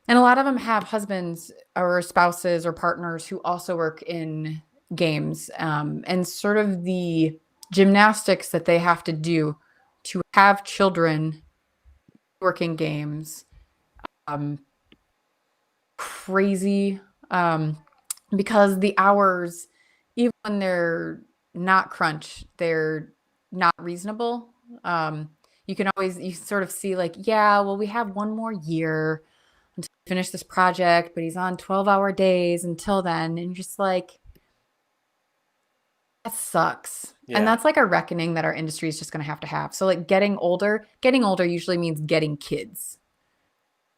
And a lot of them have husbands or spouses or partners who also work in games, and sort of the gymnastics that they have to do to have children working games. Um, Crazy, um, because the hours, even when they're not crunch, they're not reasonable. Um, you can always you sort of see like, yeah, well, we have one more year until we finish this project, but he's on 12-hour days until then, and you're just like, that sucks. And Yeah. that's like a reckoning that our industry is just going to have. So like getting older usually means getting kids,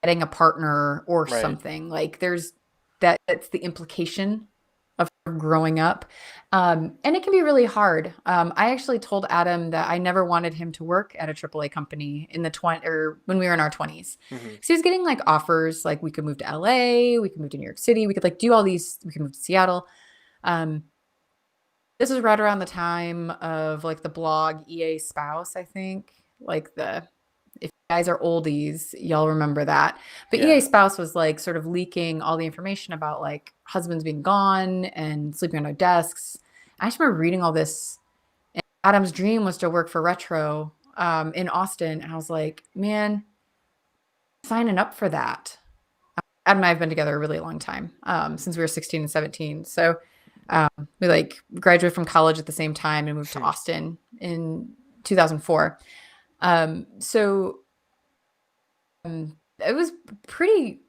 getting a partner or Right. something. Like that's the implication of growing up. And it can be really hard. I actually told Adam that I never wanted him to work at a AAA company in the 20 or when we were in our 20s. Hmm. So he was getting like offers, like we could move to LA, we could move to New York City, we could like do all these, we could move to Seattle. Um, this was right around the time of like the blog EA Spouse, I think. Like the if you guys are oldies, y'all remember that. But Yeah. EA Spouse was like sort of leaking all the information about like husbands being gone and sleeping on their desks. I just remember reading all this. And Adam's dream was to work for Retro in Austin. And I was like, man, signing up for that. Adam and I have been together a really long time, since we were 16 and 17. So um, we like graduated from college at the same time and moved to Austin in 2004. So it was pretty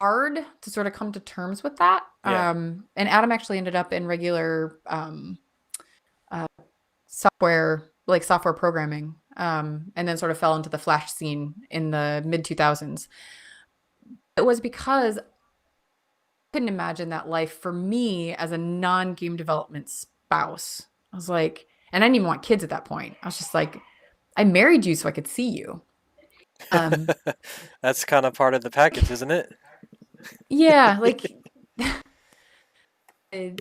hard to sort of come to terms with that. Yeah. And Adam actually ended up in regular uh, software, like software programming, and then sort of fell into the Flash scene in the mid 2000s. It was because I couldn't imagine that life for me as a non game development spouse. I was like, and I didn't even want kids at that point. I was just like, I married you so I could see you. Um, That's kind of part of the package, isn't it? yeah, like a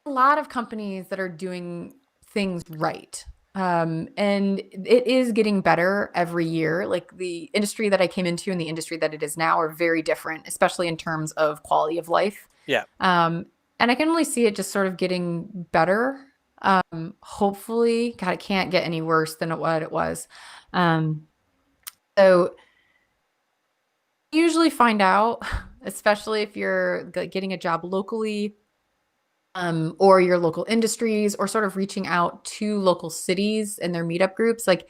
lot of companies that are doing things right. And it is getting better every year. Like the industry that I came into and the industry that it is now are very different, especially in terms of quality of life. Yeah. And I can only see it just sort of getting better. Hopefully, God, it can't get any worse than what it was. Um, so usually find out, especially if you're getting a job locally, or your local industries, or sort of reaching out to local cities and their meetup groups. Like,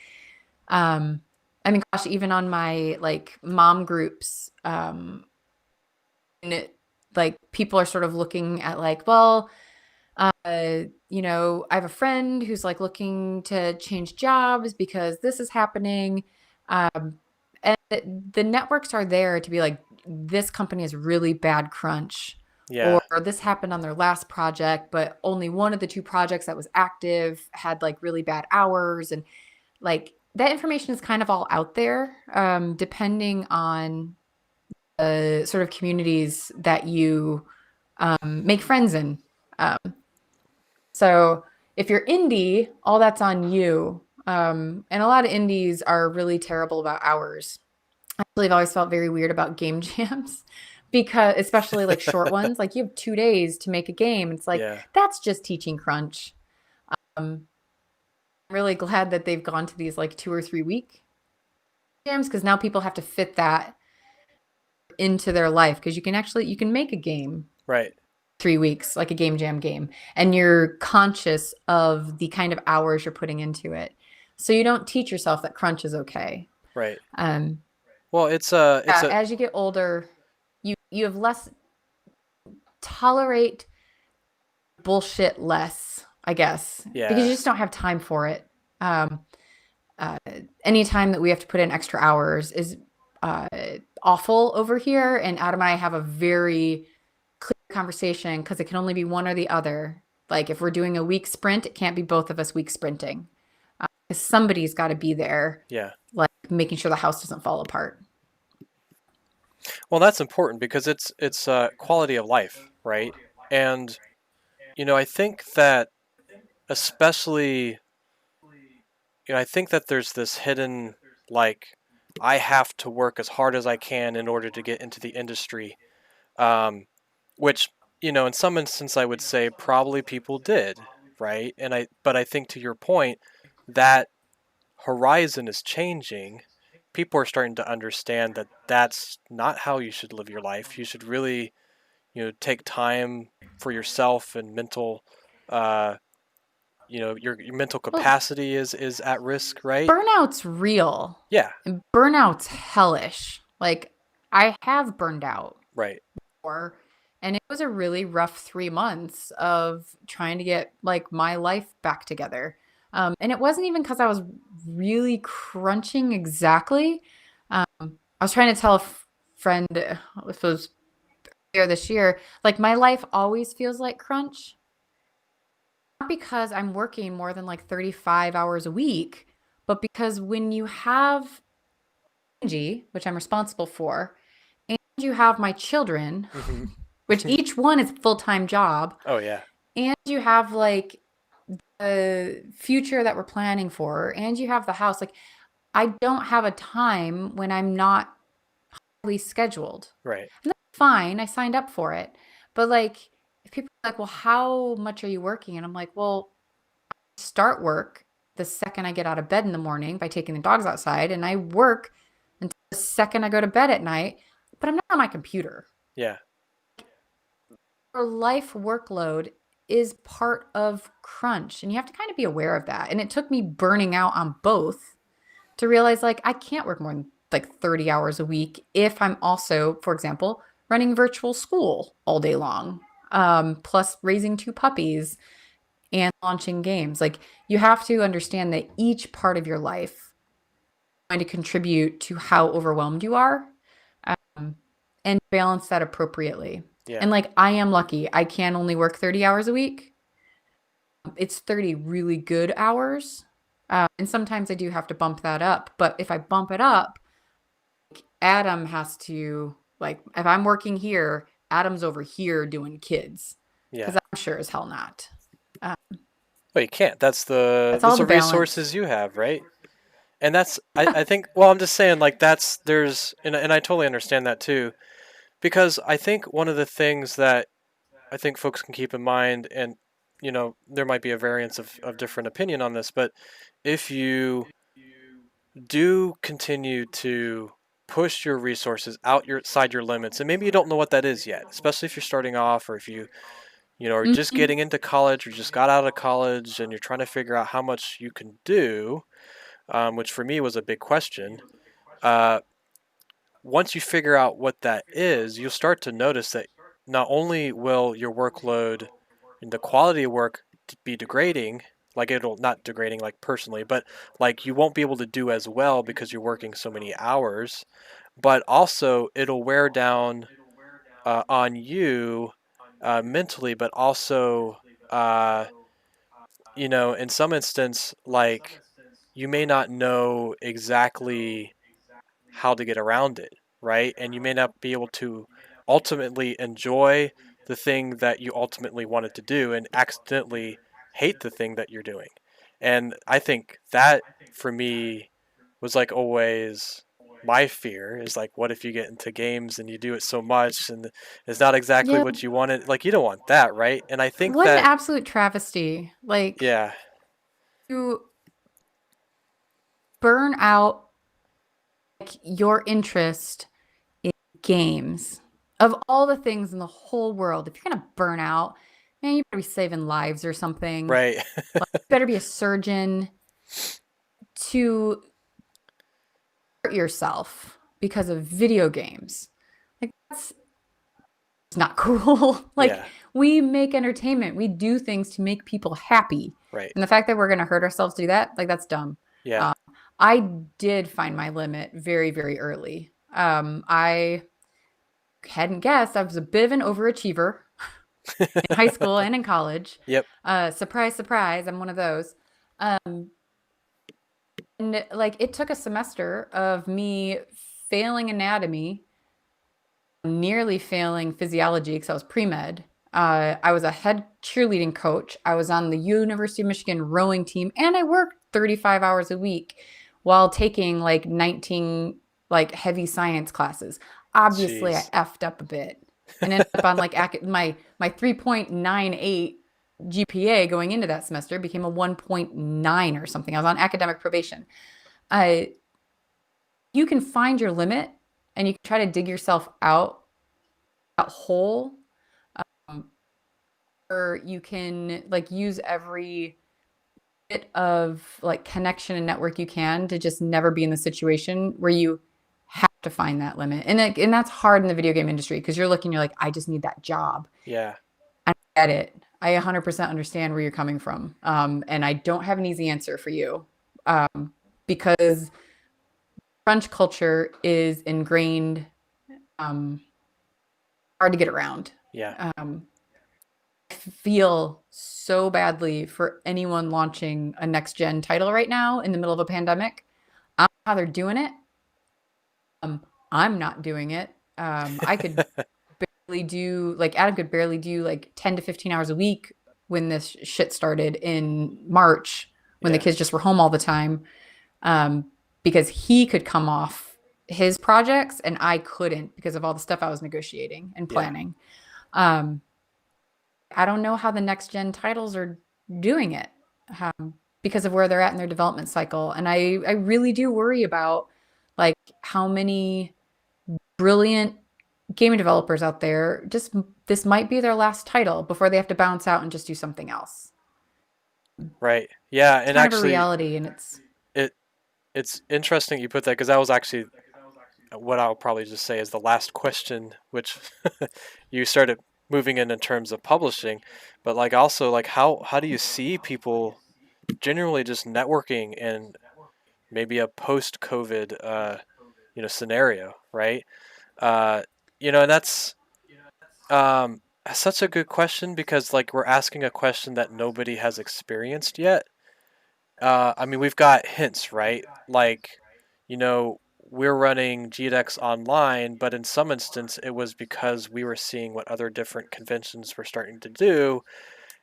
um, I mean, gosh, even on my like mom groups, and like people are sort of looking at like, well, I have a friend who's like looking to change jobs because this is happening. Um, and the networks are there to be like, this company has really bad crunch, Yeah. or this happened on their last project, but only one of the two projects that was active had like really bad hours. And like that information is kind of all out there, depending on the sort of communities that you make friends in. Um, so if you're indie, all that's on you. And a lot of indies are really terrible about hours. I've always felt very weird about game jams because, especially like short ones, like you have 2 days to make a game. It's like, Yeah. that's just teaching crunch. I'm really glad that they've gone to these like 2 or 3 week jams because now people have to fit that into their life because you can make a game Right. 3 weeks, like a game jam game, and you're conscious of the kind of hours you're putting into it. So you don't teach yourself that crunch is okay. Right. Um, Well, it's a as you get older, you have less tolerate bullshit less, I guess, because you Yeah. just don't have time for it. Um, any time that we have to put in extra hours is uh, awful over here. And Adam and I have a very clear conversation because it can only be one or the other. Like if we're doing a week sprint, it can't be both of us week sprinting. 'Cause somebody's got to be there, Yeah. like making sure the house doesn't fall apart. Well, that's important because it's quality of life, right? And I think that especially, I think that there's this hidden, like, I have to work as hard as I can in order to get into the industry, um, which, in some instance, I would say probably people did, right? But I think to your point, that horizon is changing. People are starting to understand that that's not how you should live your life. You should really, take time for yourself and mental, uh, your mental Well, capacity is at risk, right? burnout's real Yeah, and burnout's hellish. Like I have burned out right. before, and it was a really rough 3 months of trying to get like my life back together. And it wasn't even because I was really crunching exactly. I was trying to tell a friend, this was earlier this year, like my life always feels like crunch. Not because I'm working more than like 35 hours a week, but because when you have Finji, which I'm responsible for, and you have my children, Hmm. which each one is a full-time job, Oh yeah, and you have like a future that we're planning for, and you have the house, like I don't have a time when I'm not highly scheduled. right. And that's fine. I signed up for it. But like if people are like, well, how much are you working? And I'm like, well, start work the second I get out of bed in the morning by taking the dogs outside, and I work until the second I go to bed at night, but I'm not on my computer. Yeah, Your life workload is part of crunch, and you have to kind of be aware of that. And it took me burning out on both to realize like I can't work more than like 30 hours a week if I'm also, for example, running virtual school all day long, plus raising two puppies and launching games. Like you have to understand that each part of your life is going to contribute to how overwhelmed you are, um, and balance that appropriately. yeah, And like I am lucky, I can only work 30 hours a week. It's 30 really good hours. And sometimes I do have to bump that up. But if I bump it up, Adam has to, like, if I'm working here, Adam's over here doing kids yeah. because I'm sure as hell not. Uh, Well, you can't. That's the that's all those the are balance. resources you have, right? And that's I think. Well, I'm just saying, like there's and I totally understand that too, because I think one of the things that I think folks can keep in mind, and there might be a variance of different opinion on this, but if you do continue to push your resources outside your limits, and maybe you don't know what that is yet, especially if you're starting off, or if you are just Mhm. getting into college or just got out of college and you're trying to figure out how much you can do, which for me was a big question. uh, Once you figure out what that is, you'll start to notice that not only will your workload and the quality of work be degrading, like it'll not degrading like personally, but like you won't be able to do as well because you're working so many hours, but also it'll wear down on you mentally, but also uh, in some instance, like you may not know exactly how to get around it, right? And you may not be able to ultimately enjoy the thing that you ultimately wanted to do and accidentally hate the thing that you're doing. And I think that for me was like always my fear is like, what if you get into games and you do it so much and it's not exactly Yeah. what you wanted? Like, you don't want that, right? And I think What an that, absolute travesty. Like, yeah, you burn out like your interest in games. Of all the things in the whole world, if you're going to burn out, man, you better be saving lives or something. right. Like, you better be a surgeon to hurt yourself because of video games. Like, that's it's not cool. Like, Yeah. we make entertainment. We do things to make people happy. Right. And the fact that we're going to hurt ourselves to do that, like, that's dumb. Yeah. I did find my limit very, very early. I hadn't guessed I was a bit of an overachiever in high school and in college. Yep. Surprise, surprise, I'm one of those. And like, it took a semester of me failing anatomy, nearly failing physiology because I was pre-med. I was a head cheerleading coach. I was on the University of Michigan rowing team, and I worked 35 hours a week while taking like 19 like heavy science classes. Obviously, I Jeez. effed up a bit and ended up on like my 3.98 GPA going into that semester became a 1.9 or something. I was on academic probation. You can find your limit and you can try to dig yourself out that hole, or you can like use every bit of like connection and network you can to just never be in the situation where you have to find that limit. And that's hard in the video game industry because you're looking, you're like, I just need that job. Yeah. I get it. I 100% understand where you're coming from. And I don't have an easy answer for you, because crunch culture is ingrained, hard to get around. Yeah. I feel so badly for anyone launching a next gen title right now in the middle of a pandemic. I don't know how they're doing it. I'm not doing it. I could barely do like Adam could barely do like 10 to 15 hours a week when this shit started in March, when the Yeah. kids just were home all the time, because he could come off his projects and I couldn't because of all the stuff I was negotiating and Yeah. planning. I don't know how the next gen titles are doing it, because of where they're at in their development cycle. And I really do worry about like how many brilliant game developers out there just this might be their last title before they have to bounce out and just do something else. Right. Yeah. It's And kind of a actually, reality, and it's interesting you put that because that was actually what I'll probably just say is the last question, which you started moving in terms of publishing, but like also like how do you see people generally just networking in maybe a post-COVID scenario, right? Uh, and that's um, such a good question because like we're asking a question that nobody has experienced yet. I mean, we've got hints, right? Like, we're running GDEX online, but in some instance, it was because we were seeing what other different conventions were starting to do,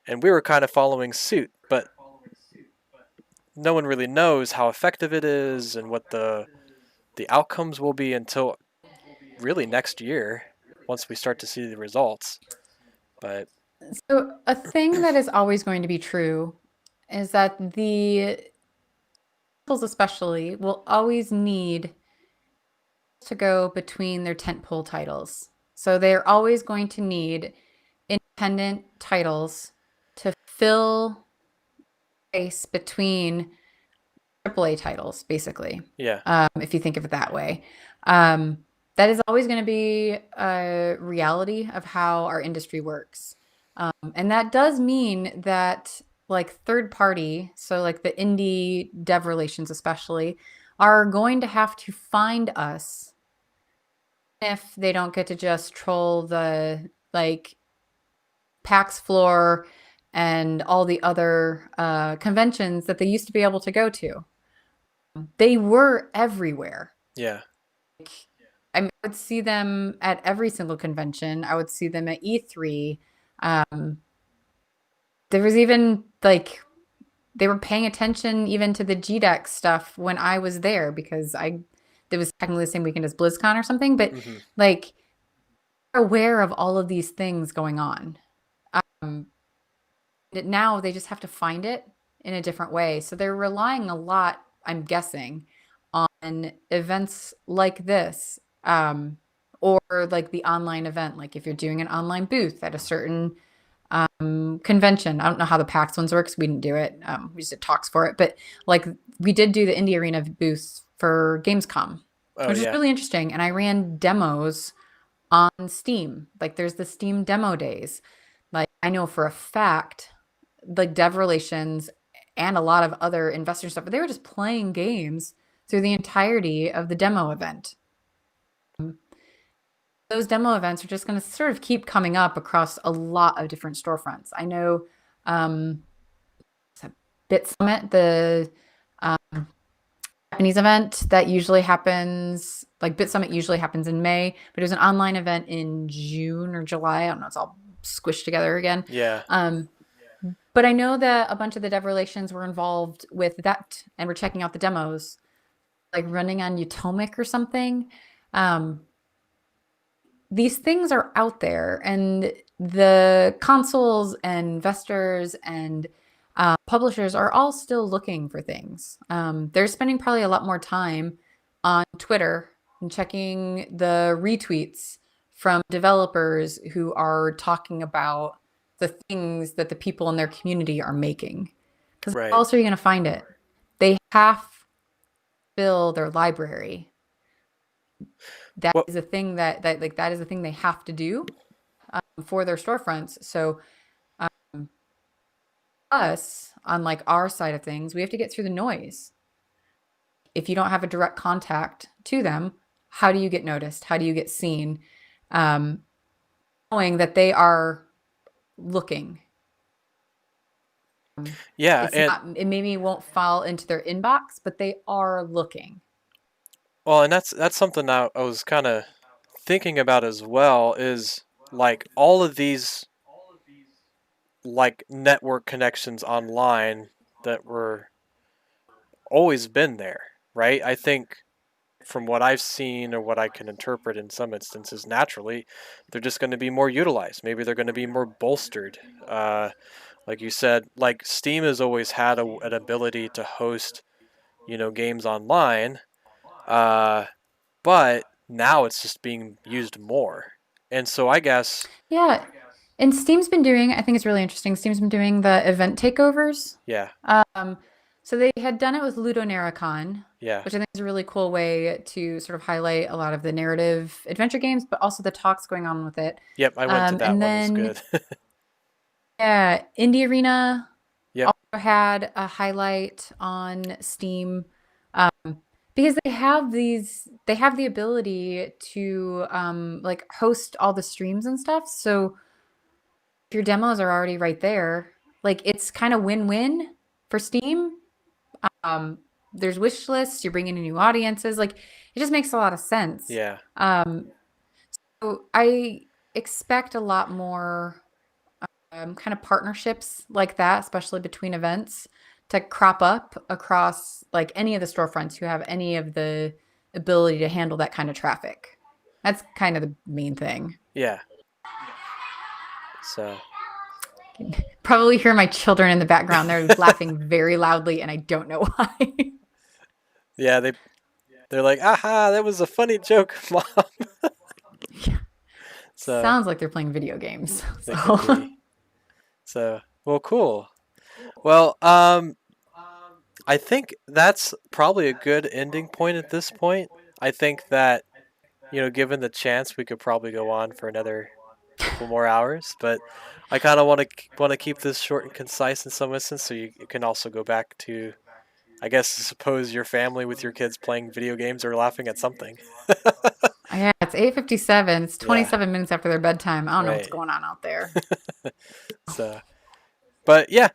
and we were kind of following suit. But no one really knows how effective it is and what the outcomes will be until really next year, once we start to see the results. But so a thing that is always going to be true is that the titles especially will always need to go between their tentpole titles. So they're always going to need independent titles to fill space between AAA titles, basically. yeah, If you think of it that way. That is always going to be a reality of how our industry works. And that does mean that like third party, so like the indie dev relations especially, are going to have to find us if they don't get to just troll the like PAX floor and all the other conventions that they used to be able to go to. They were everywhere. yeah, I mean, I would see them at every single convention. I would see them at E3. Um, there was even like they were paying attention even to the GDEX stuff when I was there because it was technically the same weekend as BlizzCon or something, but hmm like aware of all of these things going on. Um, Now they just have to find it in a different way. So they're relying a lot, I'm guessing, on events like this, or like the online event. Like if you're doing an online booth at a certain convention. I don't know how the PAX ones works. We didn't do it. We just did talks for it. But like we did do the Indie Arena booths for Gamescom, oh which is yeah, really interesting. And I ran demos on Steam. Like there's the Steam demo days. Like I know for a fact, like Dev Relations and a lot of other investor stuff, they were just playing games through the entirety of the demo event. Those demo events are just going to sort of keep coming up across a lot of different storefronts. I know um, Bit Summit, the Japanese event that usually happens, like Bit Summit usually happens in May, but it was an online event in June or July. I don't know, it's all squished together again. Yeah. But I know that a bunch of the dev relations were involved with that and were checking out the demos, like running on Utomic or something. These things are out there, and the consoles and investors and publishers are all still looking for things. They're spending probably a lot more time on Twitter and checking the retweets from developers who are talking about the things that the people in their community are making. Because Right. how else are you going to find it? They have to fill their library. That Well, is a thing that is a thing they have to do for their storefronts. So us on like our side of things, we have to get through the noise. If you don't have a direct contact to them, how do you get noticed? How do you get seen? Knowing that they are looking. yeah, It's and not, it maybe won't fall into their inbox, but they are looking. well, and that's something I was kind of thinking about as well is like all of these like network connections online that were always been there, right? I think from what I've seen or what I can interpret in some instances, naturally, they're just going to be more utilized. Maybe they're going to be more bolstered. Like you said, like Steam has always had an ability to host, games online, uh, but now it's just being used more. And so I guess, Yeah. And Steam's been doing, I think it's really interesting. Steam's been doing the event takeovers. yeah, Um, so they had done it with Ludonarracon, yeah, which I think is a really cool way to sort of highlight a lot of the narrative adventure games, but also the talks going on with it. yep, I went to that And one. It was then, good. yeah, Indie Arena Yep, also had a highlight on Steam because they have the ability to like host all the streams and stuff. So if your demos are already right there, like it's kind of win-win for Steam. Um, there's wish lists, you're bringing in new audiences. Like it just makes a lot of sense. yeah, Um, so I expect a lot more kind of partnerships like that, especially between events, to crop up across like any of the storefronts who have any of the ability to handle that kind of traffic. That's kind of the main thing. yeah. So, Probably hear my children in the background. They're laughing very loudly, and I don't know why. yeah, they're like, aha, that was a funny joke, Mom. So Sounds like they're playing video games. they could So be. So, well, cool. Well, I think that's probably a good ending point at this point. I think that, given the chance, we could probably go on for another couple more hours, but I kind of want to keep this short and concise in some instance, so you can also go back to, I guess, suppose your family with your kids playing video games or laughing at something. yeah, it's 8:57. It's Yeah, 27 minutes after their bedtime. I don't know what's right. going on out there. So, but yeah,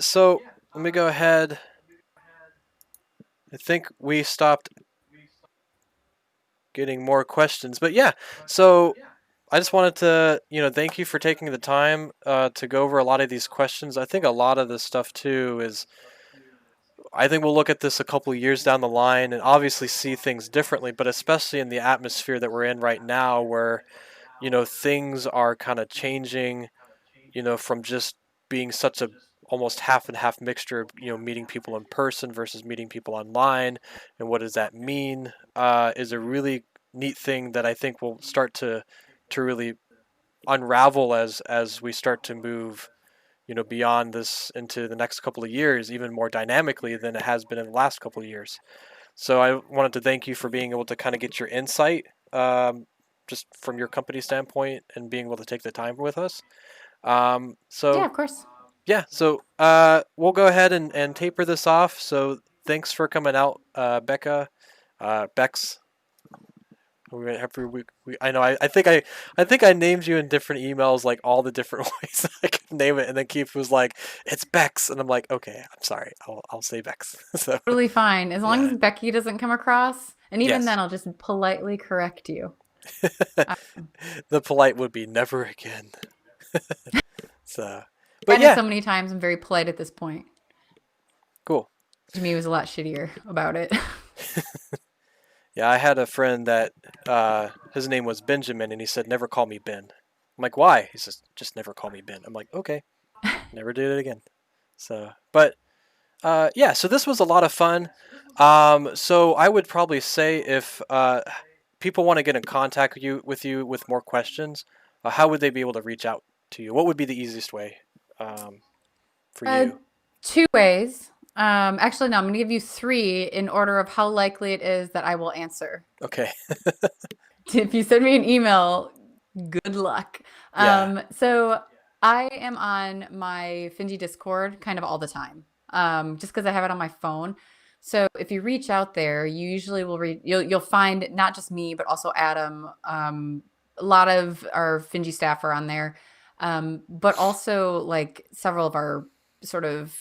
so let me go ahead. I think we stopped getting more questions, but yeah, so I just wanted to, thank you for taking the time to go over a lot of these questions. I think a lot of this stuff too is, I think we'll look at this a couple of years down the line and obviously see things differently, but especially in the atmosphere that we're in right now where, things are kind of changing, from just being such a almost half and half mixture of, meeting people in person versus meeting people online. And what does that mean is a really neat thing that I think will start to really unravel as we start to move beyond this into the next couple of years even more dynamically than it has been in the last couple of years. So I wanted to thank you for being able to kind of get your insight just from your company standpoint and being able to take the time with us. Yeah, So of course. yeah, so we'll go ahead and taper this off. So thanks for coming out, Becca, Bex. I know. I think I named you in different emails, like all the different ways I could name it, and then Keith was like, "It's Bex," and I'm like, "Okay, I'm sorry. I'll say Bex." So Totally fine. As long yeah, as Becky doesn't come across, and even yes. then, I'll just politely correct you. Uh, The polite would be never again. So, but Done it yeah, so many times, I'm very polite at this point. cool. Jimmy was a lot shittier about it. Yeah, I had a friend that his name was Benjamin, and he said, "Never call me Ben." I'm like, "Why?" He says, "Just never call me Ben." I'm like, "Okay, never do it again." So, but yeah, so this was a lot of fun. So I would probably say if people want to get in contact with you with more questions, how would they be able to reach out to you? What would be the easiest way um, for Uh, you? Two ways. Actually, no, I'm going to give you three in order of how likely it is that I will answer. Okay. If you send me an email, good luck. Yeah. So I am on my Finji Discord kind of all the time, just because I have it on my phone. So if you reach out there, you usually will you'll find not just me, but also Adam. A lot of our Finji staff are on there, but also like several of our sort of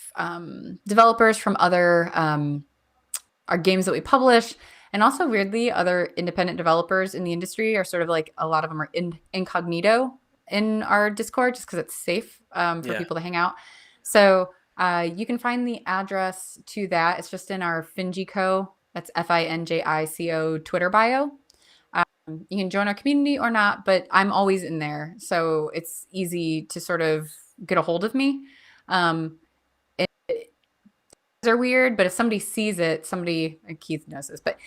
developers from other our games that we publish. And also, weirdly, other independent developers in the industry are sort of like a lot of them are incognito in our Discord just because it's safe for Yeah. people to hang out. So you can find the address to that. It's just in our Finjico. That's Finjico Twitter bio. You can join our community or not, but I'm always in there. So it's easy to sort of get a hold of me. Um, are weird, but if somebody sees it, somebody Keith knows this, but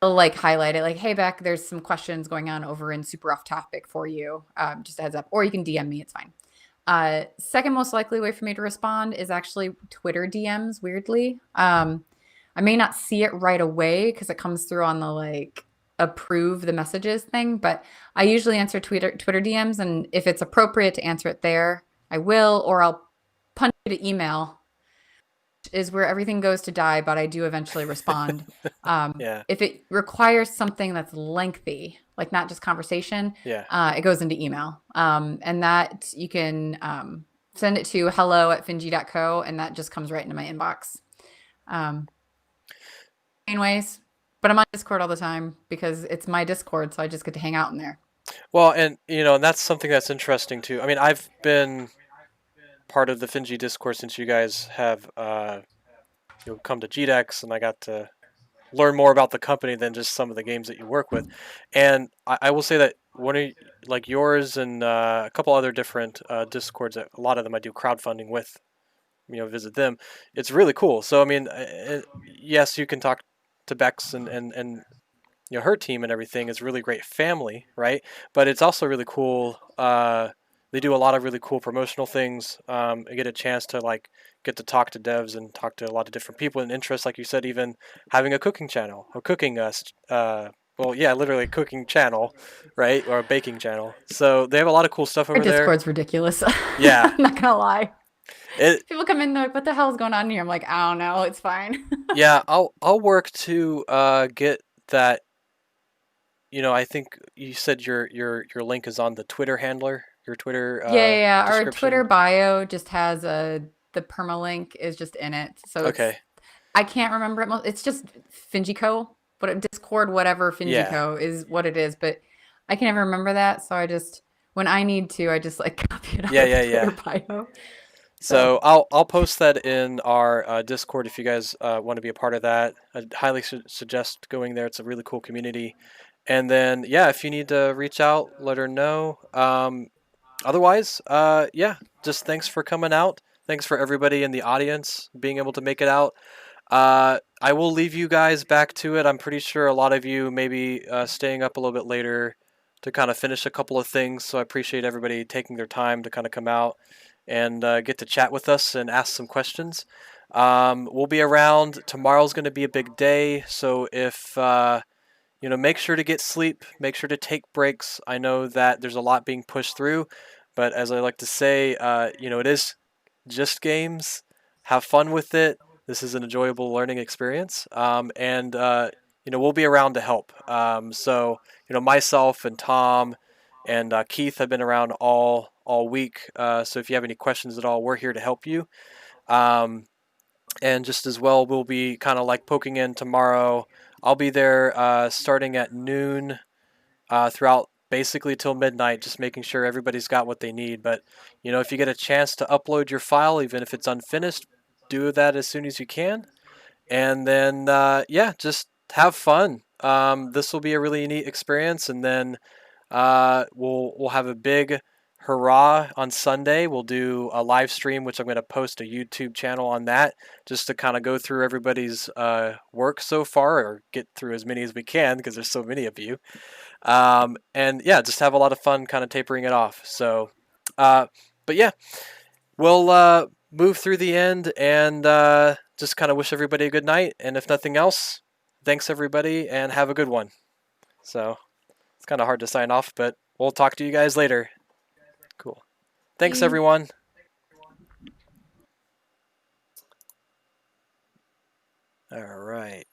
they'll like highlight it, like, "Hey, Beck, there's some questions going on over in super off topic for you. Just a heads up." Or you can DM me; it's fine. Second most likely way for me to respond is actually Twitter DMs. Weirdly, I may not see it right away because it comes through on the like approve the messages thing, but I usually answer Twitter DMs, and if it's appropriate to answer it there, I will, or I'll punch it to email is where everything goes to die, but I do eventually respond. Yeah. If it requires something that's lengthy, like not just conversation, Yeah. it goes into email. And that you can send it to hello@finji.co, and that just comes right into my inbox. Main ways, but I'm on Discord all the time because it's my Discord, so I just get to hang out in there. Well, and and that's something that's interesting too. I mean, I've been part of the Finji Discourse since you guys have come to GDEX, and I got to learn more about the company than just some of the games that you work with. And I will say that one of like yours and a couple other different Discords, that a lot of them I do crowdfunding with. Visit them. It's really cool. So I mean, yes, you can talk to Bex and her team and everything is really great family, right? But it's also really cool. They do a lot of really cool promotional things. I get a chance to like get to talk to devs and talk to a lot of different people and interests. Like you said, even having a cooking channel, a cooking well, yeah, literally a cooking channel, right, or a baking channel. So they have a lot of cool stuff Our over there. Discord's ridiculous. Yeah, I'm not gonna lie. it. People come in, they're like, "What the hell's going on here?" I'm like, "I don't know. It's fine." Yeah, I'll work to get that. I think you said your link is on the Twitter handler, your Twitter Yeah. Our Twitter description. bio just has the permalink is just in it. So Okay. I can't remember it. It's just Finjico, but Discord, whatever Yeah. Finjico is what it is. But I can never remember that. So I just, when I need to, I just like copy it out Yeah, of the yeah, Twitter yeah. bio. So So I'll post that in our Discord if you guys want to be a part of that. I highly suggest going there. It's a really cool community. And then yeah, if you need to reach out, let her know. Otherwise, yeah, just thanks for coming out. Thanks for everybody in the audience being able to make it out. I will leave you guys back to it. I'm pretty sure a lot of you may be staying up a little bit later to kind of finish a couple of things. So I appreciate everybody taking their time to kind of come out and get to chat with us and ask some questions. We'll be around. Tomorrow's going to be a big day. So if make sure to get sleep, make sure to take breaks. I know that there's a lot being pushed through, but as I like to say, it is just games. Have fun with it. This is an enjoyable learning experience, and we'll be around to help. So myself and Tom and Keith have been around all week. So if you have any questions at all, we're here to help you. Um, and just as well, we'll be kind of like poking in tomorrow. I'll be there starting at noon throughout basically till midnight, just making sure everybody's got what they need. But if you get a chance to upload your file, even if it's unfinished, do that as soon as you can. And then just have fun. This will be a really neat experience, and then we'll have a big hurrah on Sunday. We'll do a live stream, which I'm going to post a YouTube channel on that, just to kind of go through everybody's work so far, or get through as many as we can because there's so many of you. And yeah, just have a lot of fun, kind of tapering it off. So, but yeah, we'll move through the end and just kind of wish everybody a good night. And if nothing else, thanks everybody and have a good one. So it's kind of hard to sign off, but we'll talk to you guys later. Cool. Thanks, Bye. everyone. All right.